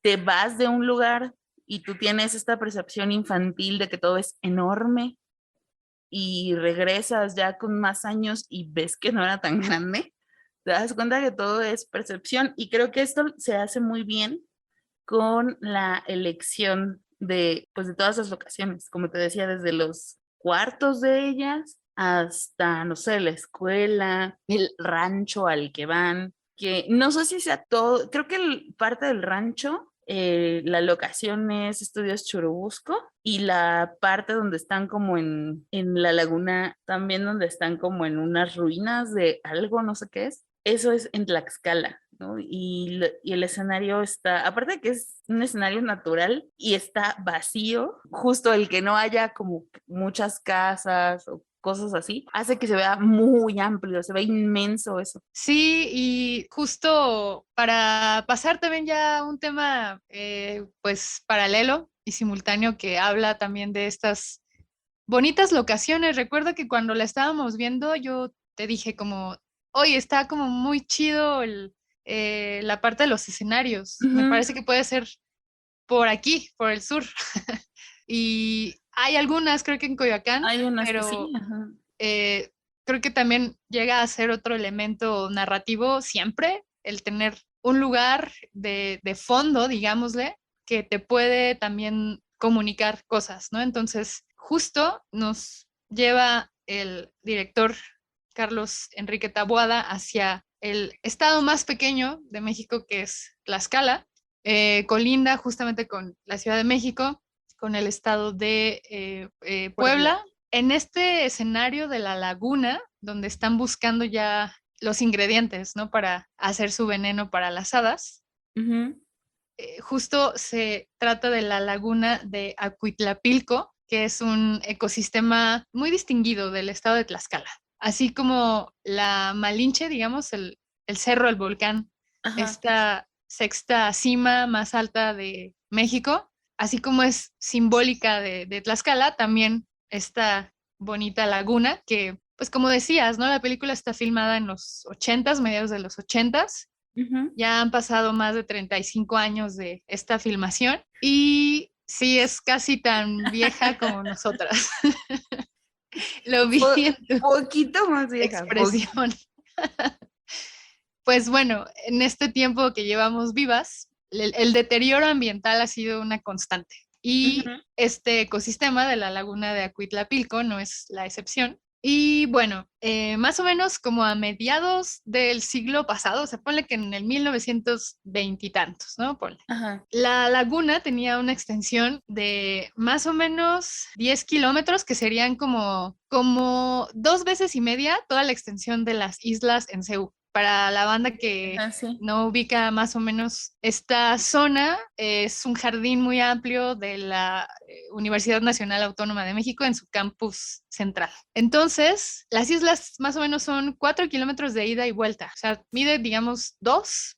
te vas de un lugar y tú tienes esta percepción infantil de que todo es enorme y regresas ya con más años y ves que no era tan grande, te das cuenta que todo es percepción y creo que esto se hace muy bien con la elección de, pues, de todas las locaciones, como te decía, desde los cuartos de ellas hasta, no sé, la escuela, el rancho al que van, que no sé si sea todo, creo que parte del rancho, la locación es Estudios Churubusco y la parte donde están como en la laguna, también donde están como en unas ruinas de algo, no sé qué es, eso es en Tlaxcala, ¿no? Y el escenario está, aparte de que es un escenario natural y está vacío, justo el que no haya como muchas casas o cosas así, hace que se vea muy amplio, se ve inmenso eso. Sí, y justo para pasar también ya a un tema pues paralelo y simultáneo que habla también de estas bonitas locaciones. Recuerdo que cuando la estábamos viendo yo te dije como, oye, está como muy chido la parte de los escenarios. Me parece que puede ser por aquí, por el sur. Y hay algunas, creo que en Coyoacán, Hay unas que sí, pero ajá. creo que también llega a ser otro elemento narrativo siempre, el tener un lugar de fondo, digámosle, que te puede también comunicar cosas, ¿no? Entonces, justo nos lleva el director Carlos Enrique Taboada hacia el estado más pequeño de México, que es Tlaxcala, colinda justamente con la Ciudad de México, con el estado de Puebla. En este escenario de la laguna, donde están buscando ya los ingredientes, ¿no? Para hacer su veneno para las hadas, justo se trata de la laguna de Acuitlapilco, que es un ecosistema muy distinguido del estado de Tlaxcala. Así como la Malinche, digamos, el cerro, el volcán, Ajá. esta sexta cima más alta de México, así como es simbólica de Tlaxcala, también esta bonita laguna que, pues como decías, ¿no? La película está filmada en los 80s, mediados de los 80s. Ya han pasado más de 35 años de esta filmación y sí es casi tan vieja como nosotras. Lo vi en tu Poquito más vieja, poquito. expresión. pues bueno, en este tiempo que llevamos vivas, el deterioro ambiental ha sido una constante. Y Ujú. este ecosistema de la laguna de Acuitlapilco no es la excepción. Y bueno, más o menos como a mediados del siglo pasado, o sea, ponle que en el 1920 y tantos, ¿no? Ponle. Ajá. La laguna tenía una extensión de más o menos 10 kilómetros, que serían como 2 veces y media toda la extensión de las islas en Ceú. Para la banda que Ajá, sí. no ubica más o menos esta zona, es un jardín muy amplio de la Universidad Nacional Autónoma de México en su campus central. Entonces, las islas más o menos son 4 kilómetros de ida y vuelta, o sea, mide, digamos, Dos.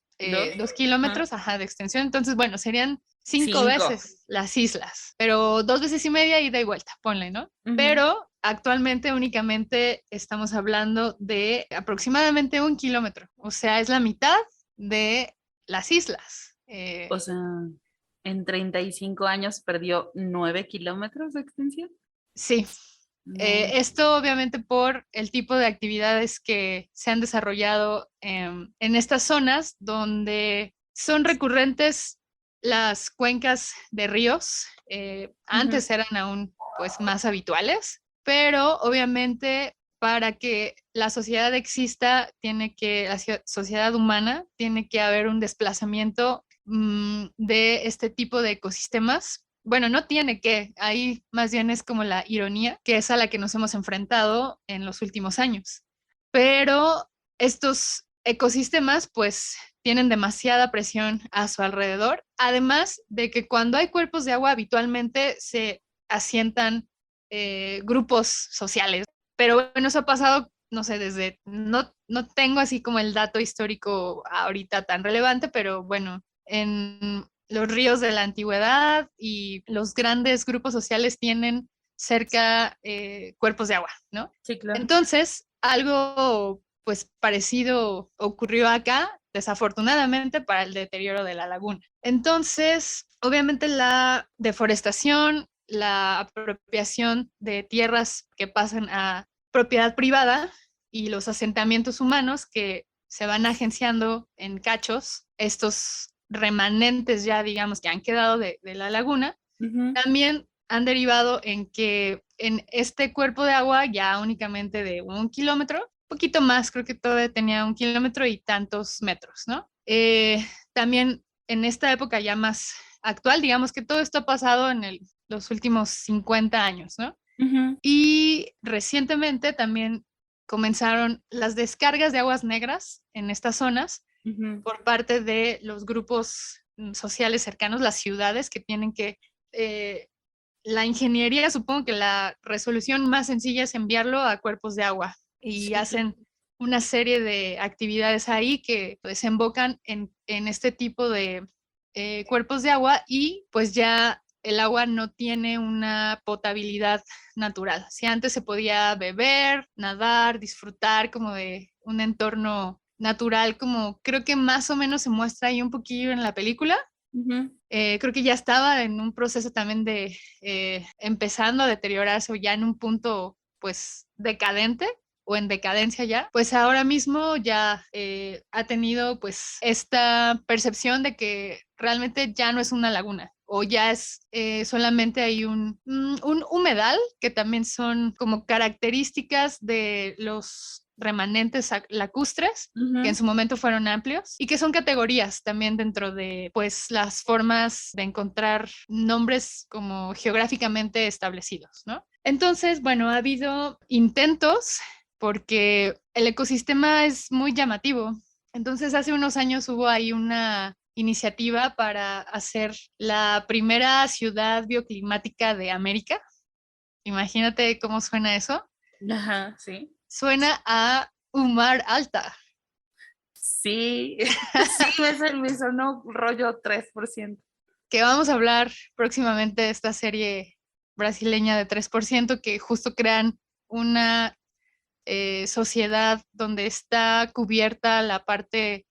2 kilómetros, Ajá. ajá, de extensión. Entonces, bueno, serían cinco 5. veces las islas, pero 2 veces y media ida y vuelta, ponle, ¿no? Ujú. Pero actualmente únicamente estamos hablando de aproximadamente 1 kilómetro, o sea, es la mitad de las islas. O sea, en 35 años perdió 9 kilómetros de extensión. Sí, No. esto obviamente por el tipo de actividades que se han desarrollado en estas zonas donde son recurrentes las cuencas de ríos. Ujú. Antes eran aún pues más habituales, pero obviamente para que la sociedad exista, la sociedad humana, tiene que haber un desplazamiento de este tipo de ecosistemas. Bueno, no tiene que, ahí más bien es como la ironía, que es a la que nos hemos enfrentado en los últimos años. Pero estos ecosistemas pues tienen demasiada presión a su alrededor, además de que cuando hay cuerpos de agua habitualmente se asientan grupos sociales, pero bueno, eso ha pasado, no sé, no tengo así como el dato histórico ahorita tan relevante, pero bueno, en los ríos de la antigüedad y los grandes grupos sociales tienen cerca cuerpos de agua, ¿no? Sí, claro. Entonces, algo pues parecido ocurrió acá, desafortunadamente para el deterioro de la laguna. Entonces, obviamente la deforestación, la apropiación de tierras que pasan a propiedad privada y los asentamientos humanos que se van agenciando en cachos, estos remanentes ya, digamos, que han quedado de la laguna, Ujú. también han derivado en que en este cuerpo de agua ya únicamente de 1 kilómetro, poquito más, creo que todavía tenía 1 kilómetro y tantos metros, ¿no? También en esta época ya más actual, digamos que todo esto ha pasado en los últimos 50 años, ¿no? Ujú. Y recientemente también comenzaron las descargas de aguas negras en estas zonas Ujú. por parte de los grupos sociales cercanos, las ciudades que tienen que eh, la ingeniería, supongo que la resolución más sencilla es enviarlo a cuerpos de agua y Sí, claro. hacen una serie de actividades ahí que desembocan en este tipo de cuerpos de agua y pues ya el agua no tiene una potabilidad natural. Si antes se podía beber, nadar, disfrutar como de un entorno natural, como creo que más o menos se muestra ahí un poquillo en la película, Ujú. creo que ya estaba en un proceso también de empezando a deteriorarse o ya en un punto pues decadente o en decadencia ya, pues ahora mismo ya ha tenido pues esta percepción de que realmente ya no es una laguna o ya es solamente hay un humedal que también son como características de los remanentes lacustres que en Ujú. su momento fueron amplios y que son categorías también dentro de pues las formas de encontrar nombres como geográficamente establecidos, ¿no? Entonces, bueno, ha habido intentos porque el ecosistema es muy llamativo. Entonces, hace unos años hubo ahí una iniciativa para hacer la primera ciudad bioclimática de América. Imagínate cómo suena eso. Ajá, sí. Suena a Humar Alta. Sí, sí, me sonó rollo 3%. Que vamos a hablar próximamente de esta serie brasileña de 3% que justo crean una sociedad donde está cubierta la parte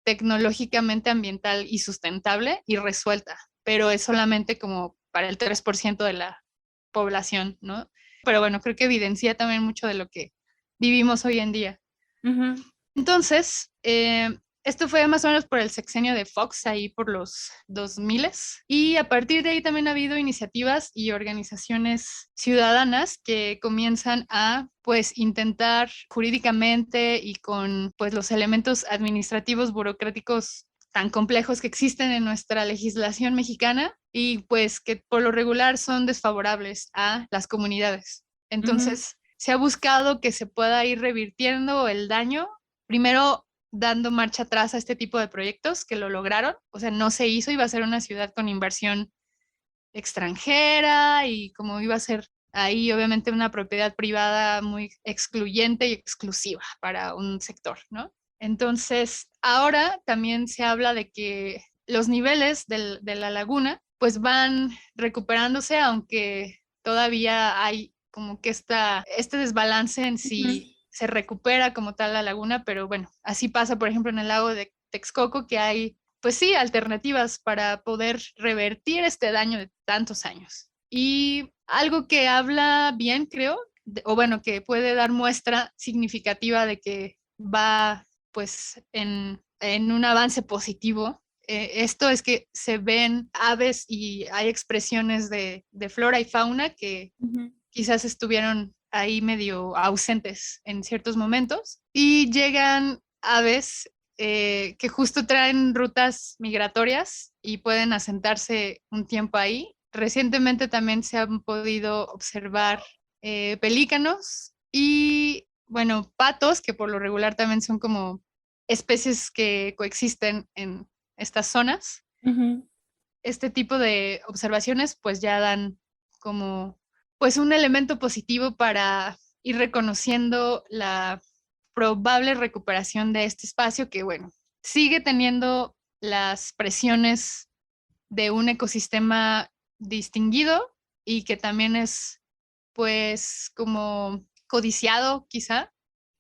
tecnológicamente ambiental y sustentable y resuelta, pero es solamente como para el 3% de la población, ¿no? Pero bueno, creo que evidencia también mucho de lo que vivimos hoy en día. Ujú. Entonces, esto fue más o menos por el sexenio de Fox, ahí por los 2000, y a partir de ahí también ha habido iniciativas y organizaciones ciudadanas que comienzan a pues intentar jurídicamente y con pues los elementos administrativos burocráticos tan complejos que existen en nuestra legislación mexicana y pues que por lo regular son desfavorables a las comunidades. Ujú, Entonces, se ha buscado que se pueda ir revirtiendo el daño, primero dando marcha atrás a este tipo de proyectos que lo lograron, o sea, no se hizo, iba a ser una ciudad con inversión extranjera y como iba a ser ahí obviamente una propiedad privada muy excluyente y exclusiva para un sector, ¿no? Entonces, ahora también se habla de que los niveles de la laguna pues van recuperándose, aunque todavía hay como que este desbalance en ujú. si se recupera como tal la laguna, pero bueno, así pasa, por ejemplo, en el lago de Texcoco, que hay pues sí, alternativas para poder revertir este daño de tantos años. Y algo que habla bien, creo, o bueno, que puede dar muestra significativa de que va pues en un avance positivo. Esto es que se ven aves y hay expresiones de flora y fauna que Ujú, quizás estuvieron ahí medio ausentes en ciertos momentos y llegan aves que justo traen rutas migratorias y pueden asentarse un tiempo ahí. Recientemente también se han podido observar pelícanos y, bueno, patos, que por lo regular también son como especies que coexisten en estas zonas. ujú. Este tipo de observaciones pues ya dan como pues un elemento positivo para ir reconociendo la probable recuperación de este espacio que bueno, sigue teniendo las presiones de un ecosistema distinguido y que también es pues como codiciado quizá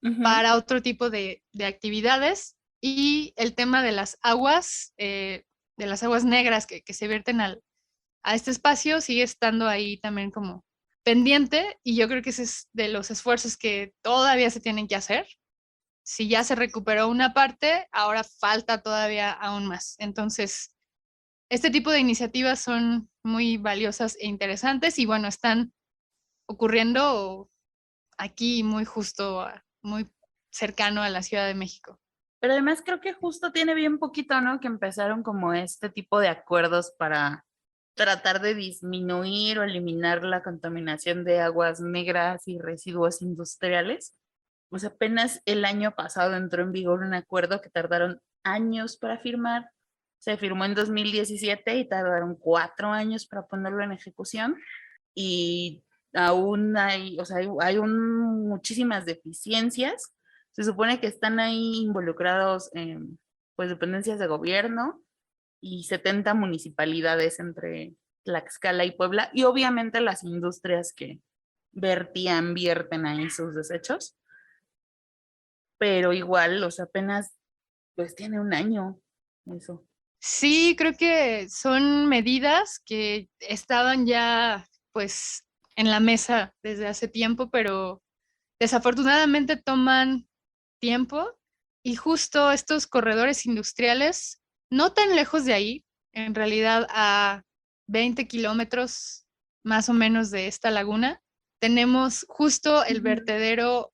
Ujú. para otro tipo de actividades y el tema de las aguas negras que se vierten a este espacio sigue estando ahí también como pendiente y yo creo que ese es de los esfuerzos que todavía se tienen que hacer. Si ya se recuperó una parte, ahora falta todavía aún más. Entonces, este tipo de iniciativas son muy valiosas e interesantes y bueno, están ocurriendo aquí muy justo, muy cercano a la Ciudad de México. Pero además creo que justo tiene bien poquito, ¿no? Que empezaron como este tipo de acuerdos para tratar de disminuir o eliminar la contaminación de aguas negras y residuos industriales. O sea, apenas el año pasado entró en vigor un acuerdo que tardaron años para firmar. Se firmó en 2017 y tardaron 4 años para ponerlo en ejecución. Y aún hay, o sea, muchísimas deficiencias. Se supone que están ahí involucrados pues dependencias de gobierno y 70 municipalidades entre Tlaxcala y Puebla y obviamente las industrias que vierten ahí sus desechos, pero igual, o sea, apenas pues tiene un año eso. Sí, creo que son medidas que estaban ya pues en la mesa desde hace tiempo, pero desafortunadamente toman tiempo y justo estos corredores industriales, no tan lejos de ahí, en realidad a 20 kilómetros más o menos de esta laguna, tenemos justo el Ujú, vertedero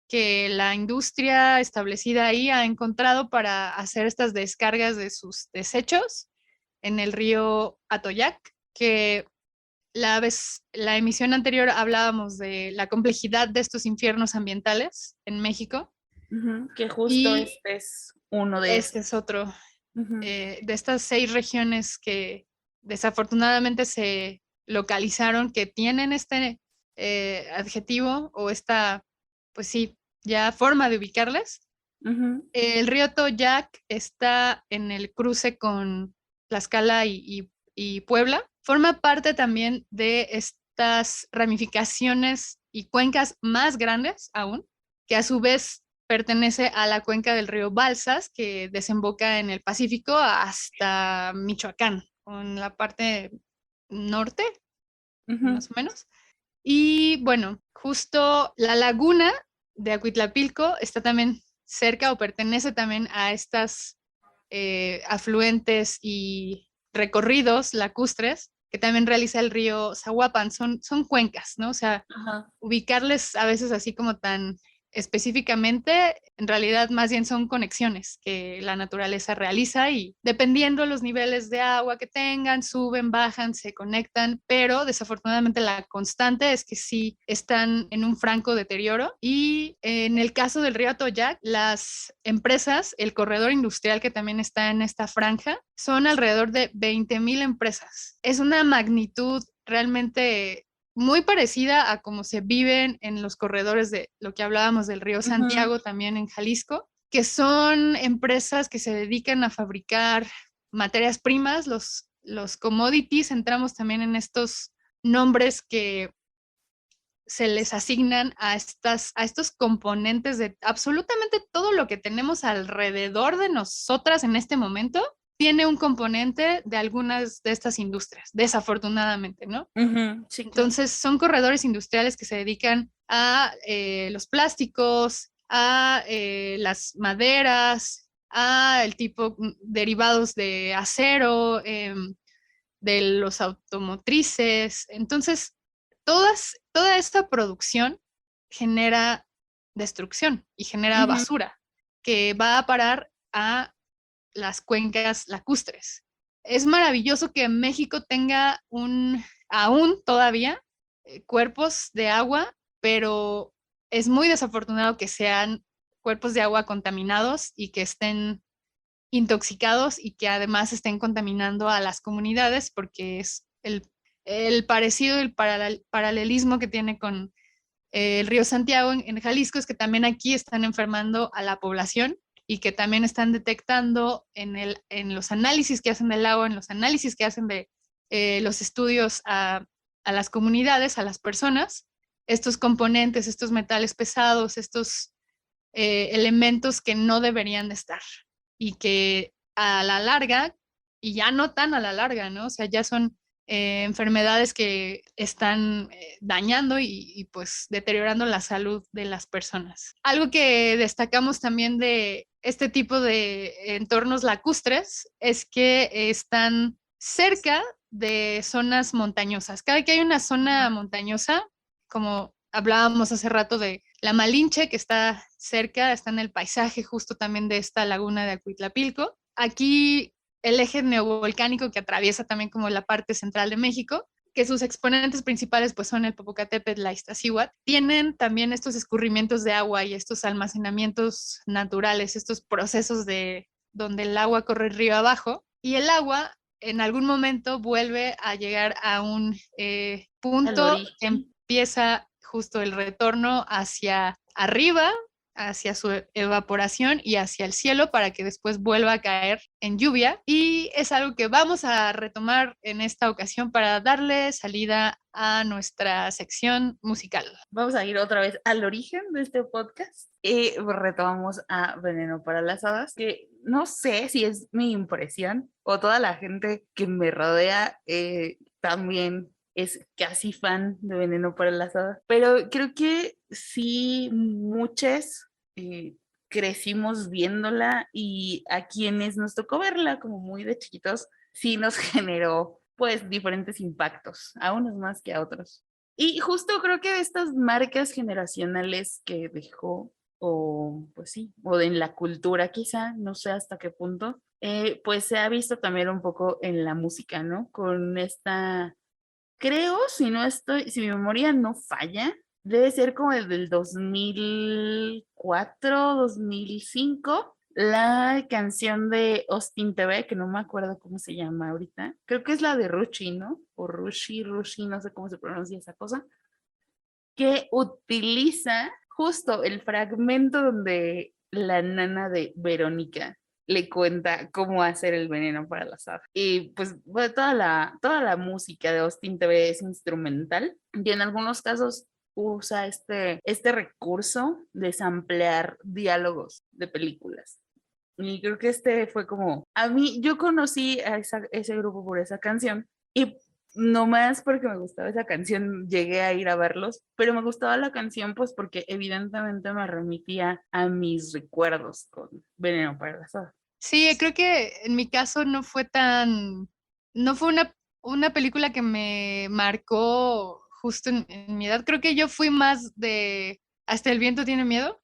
que la industria establecida ahí ha encontrado para hacer estas descargas de sus desechos en el río Atoyac, que la emisión anterior hablábamos de la complejidad de estos infiernos ambientales en México ujú, que justo y este es uno de este es esos. otro Ujú, de estas 6 regiones que desafortunadamente se localizaron que tienen este adjetivo o esta, pues sí, ya forma de ubicarles. ujú, El río Toyac está en el cruce con Tlaxcala y Puebla. Forma parte también de estas ramificaciones y cuencas más grandes aún, que a su vez pertenece a la cuenca del río Balsas, que desemboca en el Pacífico hasta Michoacán, en la parte norte, ujú. más o menos. Y bueno, justo la laguna de Acuitlapilco está también cerca o pertenece también a estas afluentes y recorridos lacustres que también realiza el río Zahuapan. Son cuencas, ¿no? O sea, Ajá. ubicarles a veces así como tan específicamente, en realidad más bien son conexiones que la naturaleza realiza y dependiendo los niveles de agua que tengan, suben, bajan, se conectan, pero desafortunadamente la constante es que sí están en un franco deterioro y en el caso del río Atoyac, las empresas, el corredor industrial que también está en esta franja, son alrededor de 20,000 empresas. Es una magnitud realmente muy parecida a cómo se viven en los corredores de lo que hablábamos del río Ujú. Santiago, también en Jalisco, que son empresas que se dedican a fabricar materias primas, los commodities, entramos también en estos nombres que se les asignan a estos componentes de absolutamente todo lo que tenemos alrededor de nosotras en este momento, tiene un componente de algunas de estas industrias, desafortunadamente, ¿no? Ujú, sí, claro. Entonces, son corredores industriales que se dedican a los plásticos, a las maderas, a el tipo derivados de acero, de los automotrices. Entonces, toda esta producción genera destrucción y genera Ujú, basura que va a parar a las cuencas lacustres. Es maravilloso que México tenga aún todavía cuerpos de agua, pero es muy desafortunado que sean cuerpos de agua contaminados y que estén intoxicados y que además estén contaminando a las comunidades porque es el parecido, el paralelismo que tiene con el río Santiago en Jalisco es que también aquí están enfermando a la población y que también están detectando en los análisis que hacen del agua, en los análisis que hacen de los estudios a las comunidades, a las personas, estos componentes, estos metales pesados, estos elementos que no deberían de estar y que a la larga, y ya no tan a la larga, ¿no? O sea, ya son enfermedades que están dañando pues deteriorando la salud de las personas. Algo que destacamos también de este tipo de entornos lacustres es que están cerca de zonas montañosas. Cada que hay una zona montañosa, como hablábamos hace rato de la Malinche, que está cerca, está en el paisaje justo también de esta laguna de Acuitlapilco. Aquí el eje neovolcánico que atraviesa también como la parte central de México, que sus exponentes principales pues son el Popocatépetl, la Iztaccíhuatl, tienen también estos escurrimientos de agua y estos almacenamientos naturales, estos procesos de donde el agua corre río abajo y el agua en algún momento vuelve a llegar a un al punto que origen. empieza justo el retorno hacia arriba, hacia su evaporación y hacia el cielo para que después vuelva a caer en lluvia. Y es algo que vamos a retomar en esta ocasión para darle salida a nuestra sección musical. Vamos a ir otra vez al origen de este podcast y retomamos a Veneno para las Hadas, que no sé si es mi impresión o toda la gente que me rodea también es casi fan de Veneno para las Hadas, pero creo que sí, muchos eh, crecimos viéndola y a quienes nos tocó verla como muy de chiquitos, sí nos generó pues diferentes impactos, a unos más que a otros. Y justo creo que estas marcas generacionales que dejó, o pues sí, o en la cultura quizá, no sé hasta qué punto, pues se ha visto también un poco en la música, ¿no? Con esta, creo, si no estoy, si mi memoria no falla, debe ser como el del 2004, 2005, la canción de Austin TV, que no me acuerdo cómo se llama ahorita. Creo que es la de Rushi, ¿no? O Rushi, no sé cómo se pronuncia esa cosa, que utiliza justo el fragmento donde la nana de Verónica le cuenta cómo hacer el veneno para las hadas. Y pues bueno, toda la música de Austin TV es instrumental y en algunos casos usa este recurso de samplear diálogos de películas. Y creo que este fue como, a mí, yo conocí a ese grupo por esa canción y no más porque me gustaba esa canción, llegué a ir a verlos, pero me gustaba la canción pues porque evidentemente me remitía a mis recuerdos con Veneno para las Hadas. Sí, creo que en mi caso no fue una película que me marcó justo en mi edad. Creo que yo fui más de Hasta el viento tiene miedo,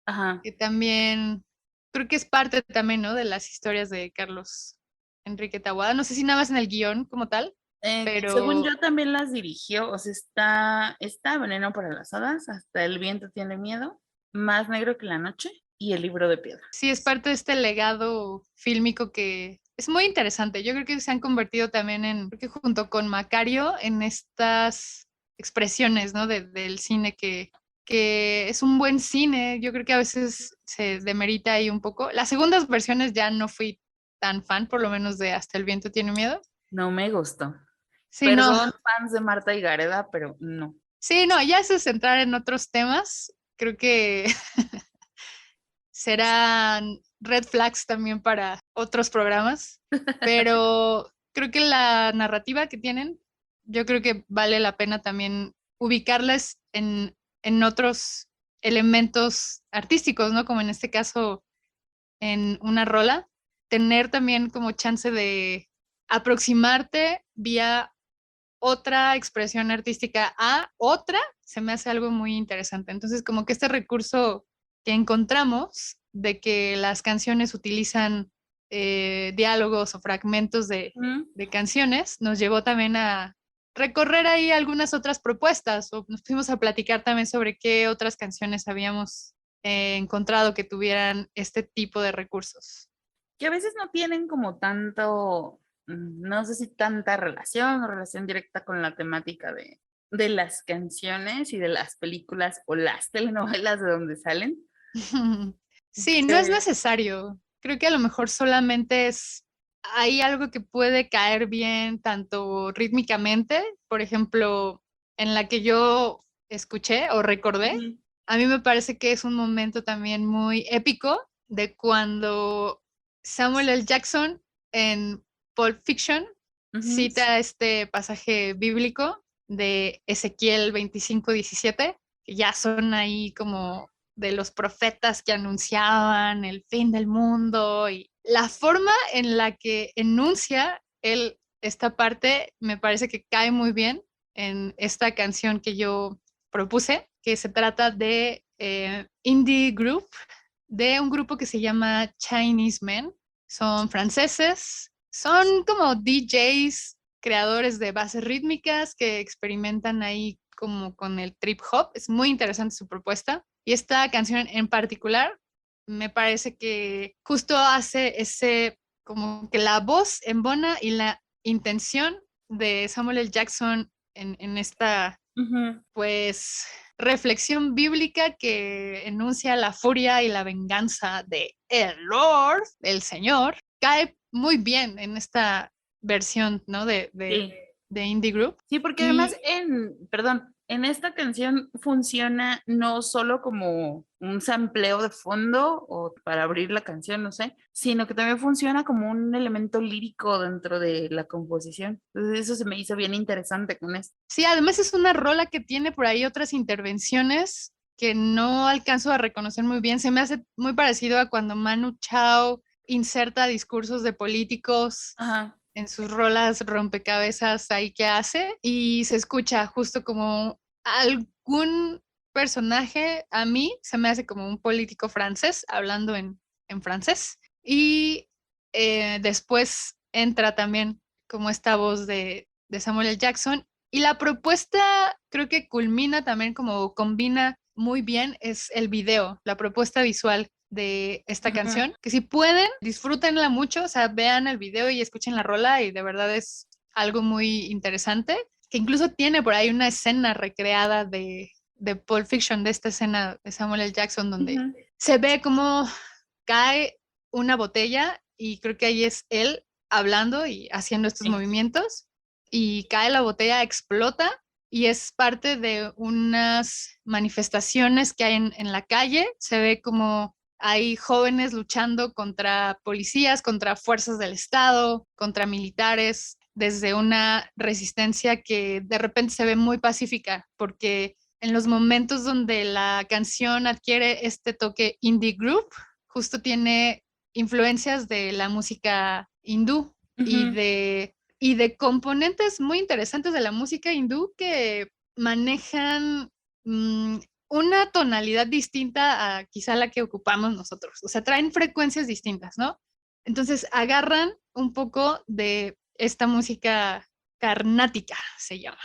Ajá. que también creo que es parte también, ¿no? De las historias de Carlos Enrique Taboada. No sé si nada más en el guión como tal, Según pero yo también las dirigió, o sea, está Veneno para las Hadas, Hasta el viento tiene miedo, Más negro que la noche y El libro de piedra. sí es parte de este legado fílmico que es muy interesante. Yo creo que se han convertido también creo que junto con Macario, en estas expresiones, ¿no? Del cine que es un buen cine. Yo creo que a veces se demerita ahí un poco. Las segundas versiones ya no fui tan fan, por lo menos de Hasta el viento tiene miedo. No me gustó. Sí, no, Perdón, fans de Marta y Gareda, pero no. sí, no, ya eso es entrar en otros temas. Creo que serán red flags también para otros programas, pero creo que la narrativa que tienen, yo creo que vale la pena también ubicarlas en otros elementos artísticos, ¿no? Como en este caso en una rola, tener también como chance de aproximarte vía otra expresión artística a otra, se me hace algo muy interesante. Entonces, como que este recurso que encontramos de que las canciones utilizan diálogos o fragmentos Mm. de canciones, nos llevó también a recorrer ahí algunas otras propuestas o nos fuimos a platicar también sobre qué otras canciones habíamos encontrado que tuvieran este tipo de recursos. Que a veces no tienen como tanto, no sé si tanta relación o relación directa con la temática de las canciones y de las películas o las telenovelas de donde salen. Sí, no es Que- necesario. Creo que a lo mejor solamente hay algo que puede caer bien tanto rítmicamente, por ejemplo, en la que yo escuché o recordé. Ujú, A mí me parece que es un momento también muy épico de cuando Samuel L. Jackson en Pulp Fiction ujú. cita este pasaje bíblico de Ezequiel 25:17, que ya son ahí como de los profetas que anunciaban el fin del mundo y la forma en la que enuncia él esta parte me parece que cae muy bien en esta canción que yo propuse, que se trata de indie group, de un grupo que se llama Chinese Men. Son franceses, son como DJs, creadores de bases rítmicas que experimentan ahí como con el trip hop. Es muy interesante su propuesta. Y esta canción en particular me parece que justo hace ese, como que la voz embona y la intención de Samuel L. Jackson en esta, Ujú. pues, reflexión bíblica que enuncia la furia y la venganza de el Lord, el Señor, cae muy bien en esta versión, ¿no? Sí. De Indie Group. Sí, porque además Y perdón, en esta canción funciona no solo como un sampleo de fondo o para abrir la canción, no sé, sino que también funciona como un elemento lírico dentro de la composición. Entonces eso se me hizo bien interesante con esto. sí, además es una rola que tiene por ahí otras intervenciones que no alcanzo a reconocer muy bien. Se me hace muy parecido a cuando Manu Chao inserta discursos de políticos Ajá. en sus rolas rompecabezas ahí que hace y se escucha justo como algún personaje, a mí se me hace como un político francés hablando en francés y después entra también como esta voz de Samuel L. Jackson y la propuesta creo que culmina también como combina muy bien es el video, la propuesta visual de esta Ujú. canción, que si pueden, disfrútenla mucho, o sea, vean el video y escuchen la rola y de verdad es algo muy interesante, que incluso tiene por ahí una escena recreada de Pulp Fiction, de esta escena de Samuel L. Jackson, donde Ujú. se ve como cae una botella y creo que ahí es él hablando y haciendo estos Sí. movimientos y cae la botella, explota y es parte de unas manifestaciones que hay en la calle. Se ve como hay jóvenes luchando contra policías, contra fuerzas del Estado, contra militares desde una resistencia que de repente se ve muy pacífica, porque en los momentos donde la canción adquiere este toque indie group, justo tiene influencias de la música hindú Ujú. y de componentes muy interesantes de la música hindú que manejan una tonalidad distinta a quizá la que ocupamos nosotros. O sea, traen frecuencias distintas, ¿no? Entonces agarran un poco de esta música carnática, se llama.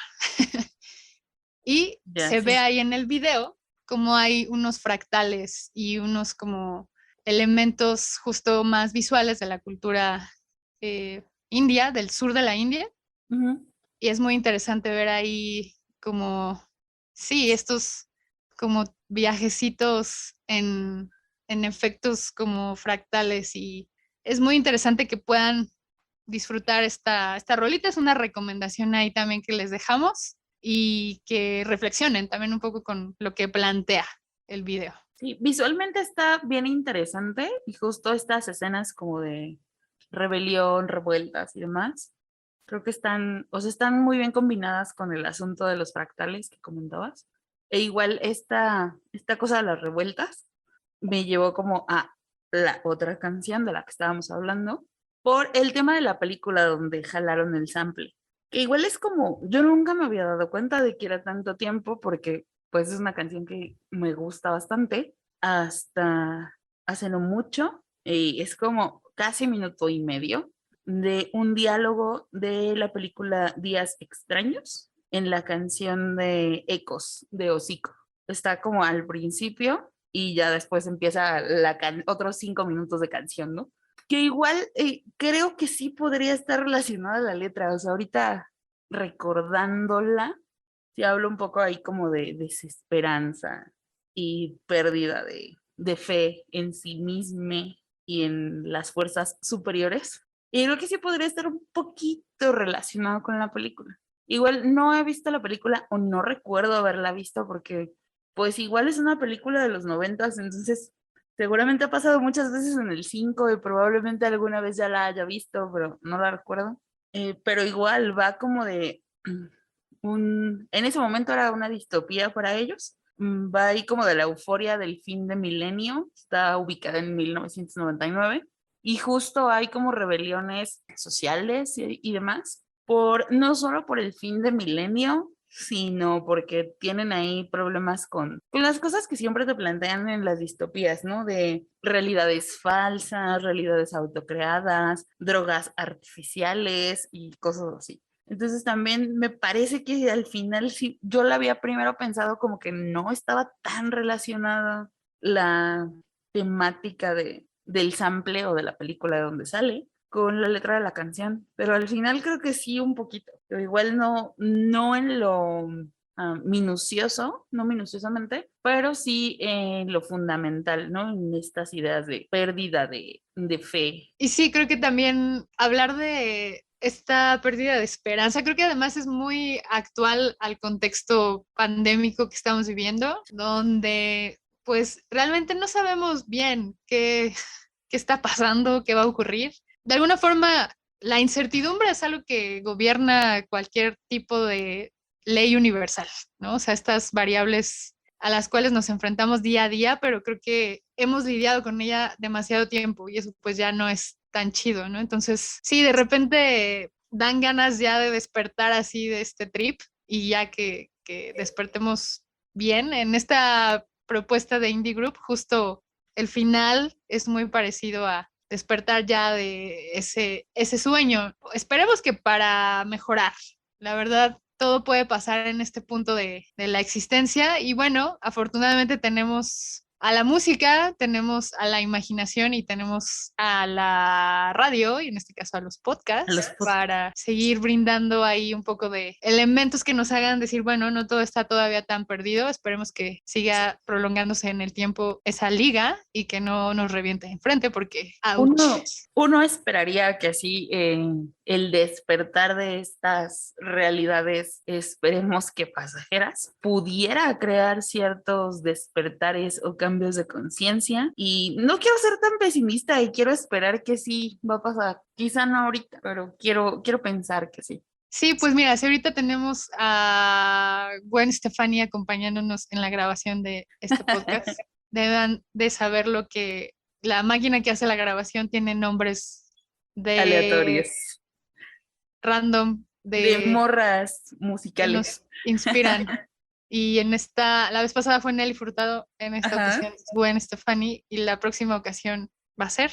Y Ya, se ve sí. ahí en el video como hay unos fractales y unos como elementos justo más visuales de la cultura india, del sur de la India. Ujú. Y es muy interesante ver ahí como, sí, estos como viajecitos en efectos como fractales y es muy interesante que puedan disfrutar esta rolita. Es una recomendación ahí también que les dejamos y que reflexionen también un poco con lo que plantea el video. Sí, visualmente está bien interesante y justo estas escenas como de rebelión, revueltas y demás, creo que están, o sea, están muy bien combinadas con el asunto de los fractales que comentabas. E igual esta cosa de las revueltas me llevó como a la otra canción de la que estábamos hablando por el tema de la película donde jalaron el sample. Que igual es como, yo nunca me había dado cuenta de que era tanto tiempo porque pues es una canción que me gusta bastante hasta hace no mucho y es como casi minuto y medio de un diálogo de la película Días Extraños en la canción de Ecos de Hocico. Está como al principio y ya después empieza otros 5 minutos de canción, ¿no? Que igual creo que sí podría estar relacionada a la letra, o sea, ahorita recordándola, sí hablo un poco ahí como de desesperanza y pérdida de fe en sí misma y en las fuerzas superiores. Y creo que sí podría estar un poquito relacionado con la película. Igual no he visto la película o no recuerdo haberla visto porque pues igual es una película de los 90, entonces seguramente ha pasado muchas veces en el 5 y probablemente alguna vez ya la haya visto, pero no la recuerdo. Pero igual va como de en ese momento era una distopía para ellos. Va ahí como de la euforia del fin de milenio, está ubicada en 1999 y justo hay como rebeliones sociales y demás, no solo por el fin de milenio, sino porque tienen ahí problemas con las cosas que siempre te plantean en las distopías, ¿no? De realidades falsas, realidades autocreadas, drogas artificiales y cosas así. Entonces también me parece que al final sí, yo la había primero pensado como que no estaba tan relacionada la temática del sample o de la película de donde sale con la letra de la canción, pero al final creo que sí un poquito, pero igual no en lo minucioso, no minuciosamente, pero sí en lo fundamental, ¿no? En estas ideas de pérdida de fe. Y sí, creo que también hablar de esta pérdida de esperanza, creo que además es muy actual al contexto pandémico que estamos viviendo, donde pues realmente no sabemos bien qué está pasando, qué va a ocurrir. De alguna forma, la incertidumbre es algo que gobierna cualquier tipo de ley universal, ¿no? O sea, estas variables a las cuales nos enfrentamos día a día, pero creo que hemos lidiado con ella demasiado tiempo y eso pues ya no es tan chido, ¿no? Entonces, sí, de repente dan ganas ya de despertar así de este trip y ya que despertemos bien. En esta propuesta de Indie Group, justo el final es muy parecido a despertar ya de ese sueño. Esperemos que para mejorar. La verdad, todo puede pasar en este punto de la existencia y bueno, afortunadamente tenemos a la música, tenemos a la imaginación y tenemos a la radio, y en este caso a los A los podcasts, podcasts. para seguir brindando ahí un poco de elementos que nos hagan decir, bueno, no todo está todavía tan perdido, esperemos que siga prolongándose en el tiempo esa liga y que no nos reviente enfrente porque, ouch. Uno esperaría que así el despertar de estas realidades, esperemos que pasajeras, pudiera crear ciertos despertares o cambios cambios de conciencia y no quiero ser tan pesimista y quiero esperar que sí va a pasar. Quizá no ahorita, pero quiero pensar que sí. Sí, pues mira, si ahorita tenemos a Gwen Stefani acompañándonos en la grabación de este podcast, deben de saber lo que la máquina que hace la grabación tiene nombres de Aleatorios. random, De morras que musicales. nos inspiran. Y la vez pasada fue Nelly Furtado, en esta ocasión es Gwen Stefani, y la próxima ocasión va a ser...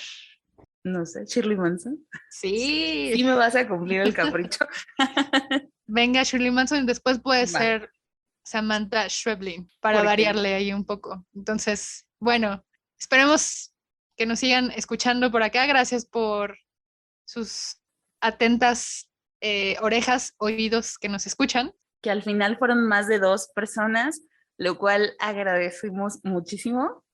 No sé, Shirley Manson. Sí. Sí me vas a cumplir el capricho. Venga, Shirley Manson, después puede Vale. ser Samantha Schweblin, para Por variarle ahí un poco. Entonces, bueno, esperemos que nos sigan escuchando por acá. Gracias por sus atentas orejas, oídos que nos escuchan. Que al final fueron más de 2 personas, lo cual agradecemos muchísimo.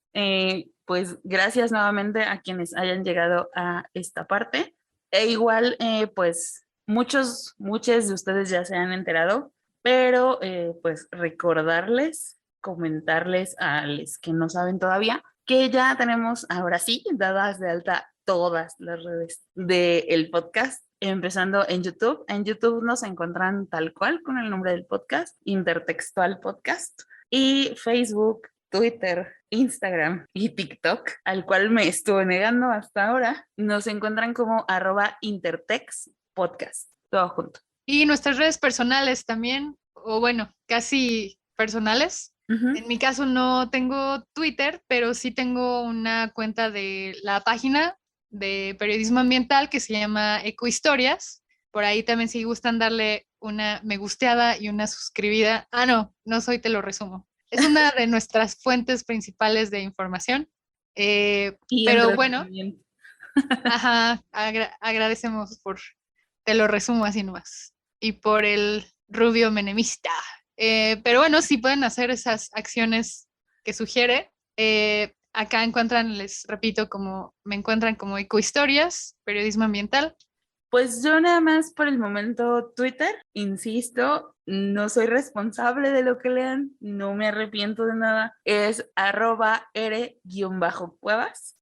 Pues gracias nuevamente a quienes hayan llegado a esta parte. E igual, pues muchos de ustedes ya se han enterado, pero pues recordarles, comentarles a los que no saben todavía, que ya tenemos ahora sí dadas de alta todas las redes del podcast, empezando en YouTube. En YouTube nos encuentran tal cual con el nombre del podcast, Intertextual Podcast, y Facebook, Twitter, Instagram y TikTok, al cual me estuve negando hasta ahora, nos encuentran como @intertexpodcast, todo junto. Y nuestras redes personales también, o bueno, casi personales. En mi caso no tengo Twitter, pero sí tengo una cuenta de la página de periodismo ambiental que se llama Ecohistorias. Por ahí también si gustan darle una me gusteada y una suscribida. No soy, te lo resumo. Es una de nuestras fuentes principales de información. Pero bueno, agradecemos por, te lo resumo así nomás, y por el rubio menemista. Pero bueno, si pueden hacer esas acciones que sugiere. Acá les repito, me encuentran como Ecohistorias, periodismo ambiental. Pues yo nada más por el momento Twitter, insisto, no soy responsable de lo que lean, no me arrepiento de nada, es @r_cuevas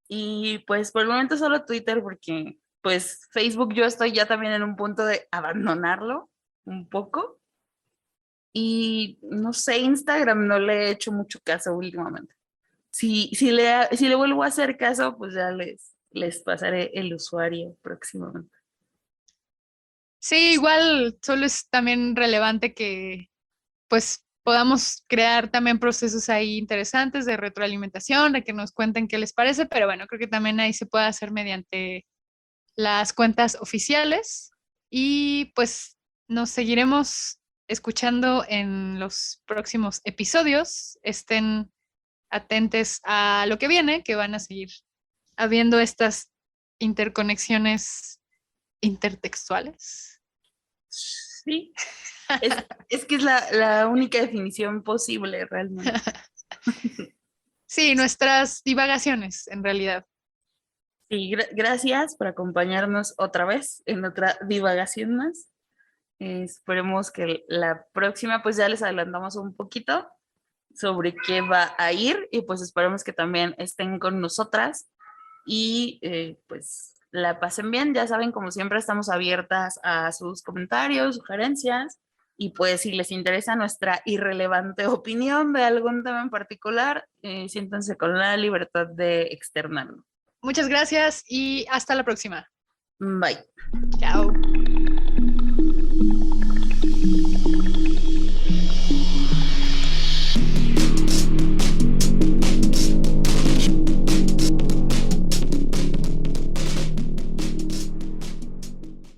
y pues por el momento solo Twitter porque pues Facebook yo estoy ya también en un punto de abandonarlo un poco y no sé, Instagram no le he hecho mucho caso últimamente. Si le vuelvo a hacer caso, pues ya les pasaré el usuario próximamente. Sí, igual solo es también relevante que pues podamos crear también procesos ahí interesantes de retroalimentación, de que nos cuenten qué les parece, pero bueno, creo que también ahí se puede hacer mediante las cuentas oficiales y pues nos seguiremos escuchando en los próximos episodios. Estén atentos a lo que viene, que van a seguir habiendo estas interconexiones intertextuales. Sí, es que es la única definición posible realmente. Sí, nuestras divagaciones en realidad. Sí, gracias por acompañarnos otra vez en otra divagación más. Esperemos que la próxima pues ya les adelantamos un poquito sobre qué va a ir y pues esperemos que también estén con nosotras y pues la pasen bien. Ya saben, como siempre estamos abiertas a sus comentarios, sugerencias y pues si les interesa nuestra irrelevante opinión de algún tema en particular, siéntanse con la libertad de externarlo. Muchas gracias y hasta la próxima. Bye. Chao.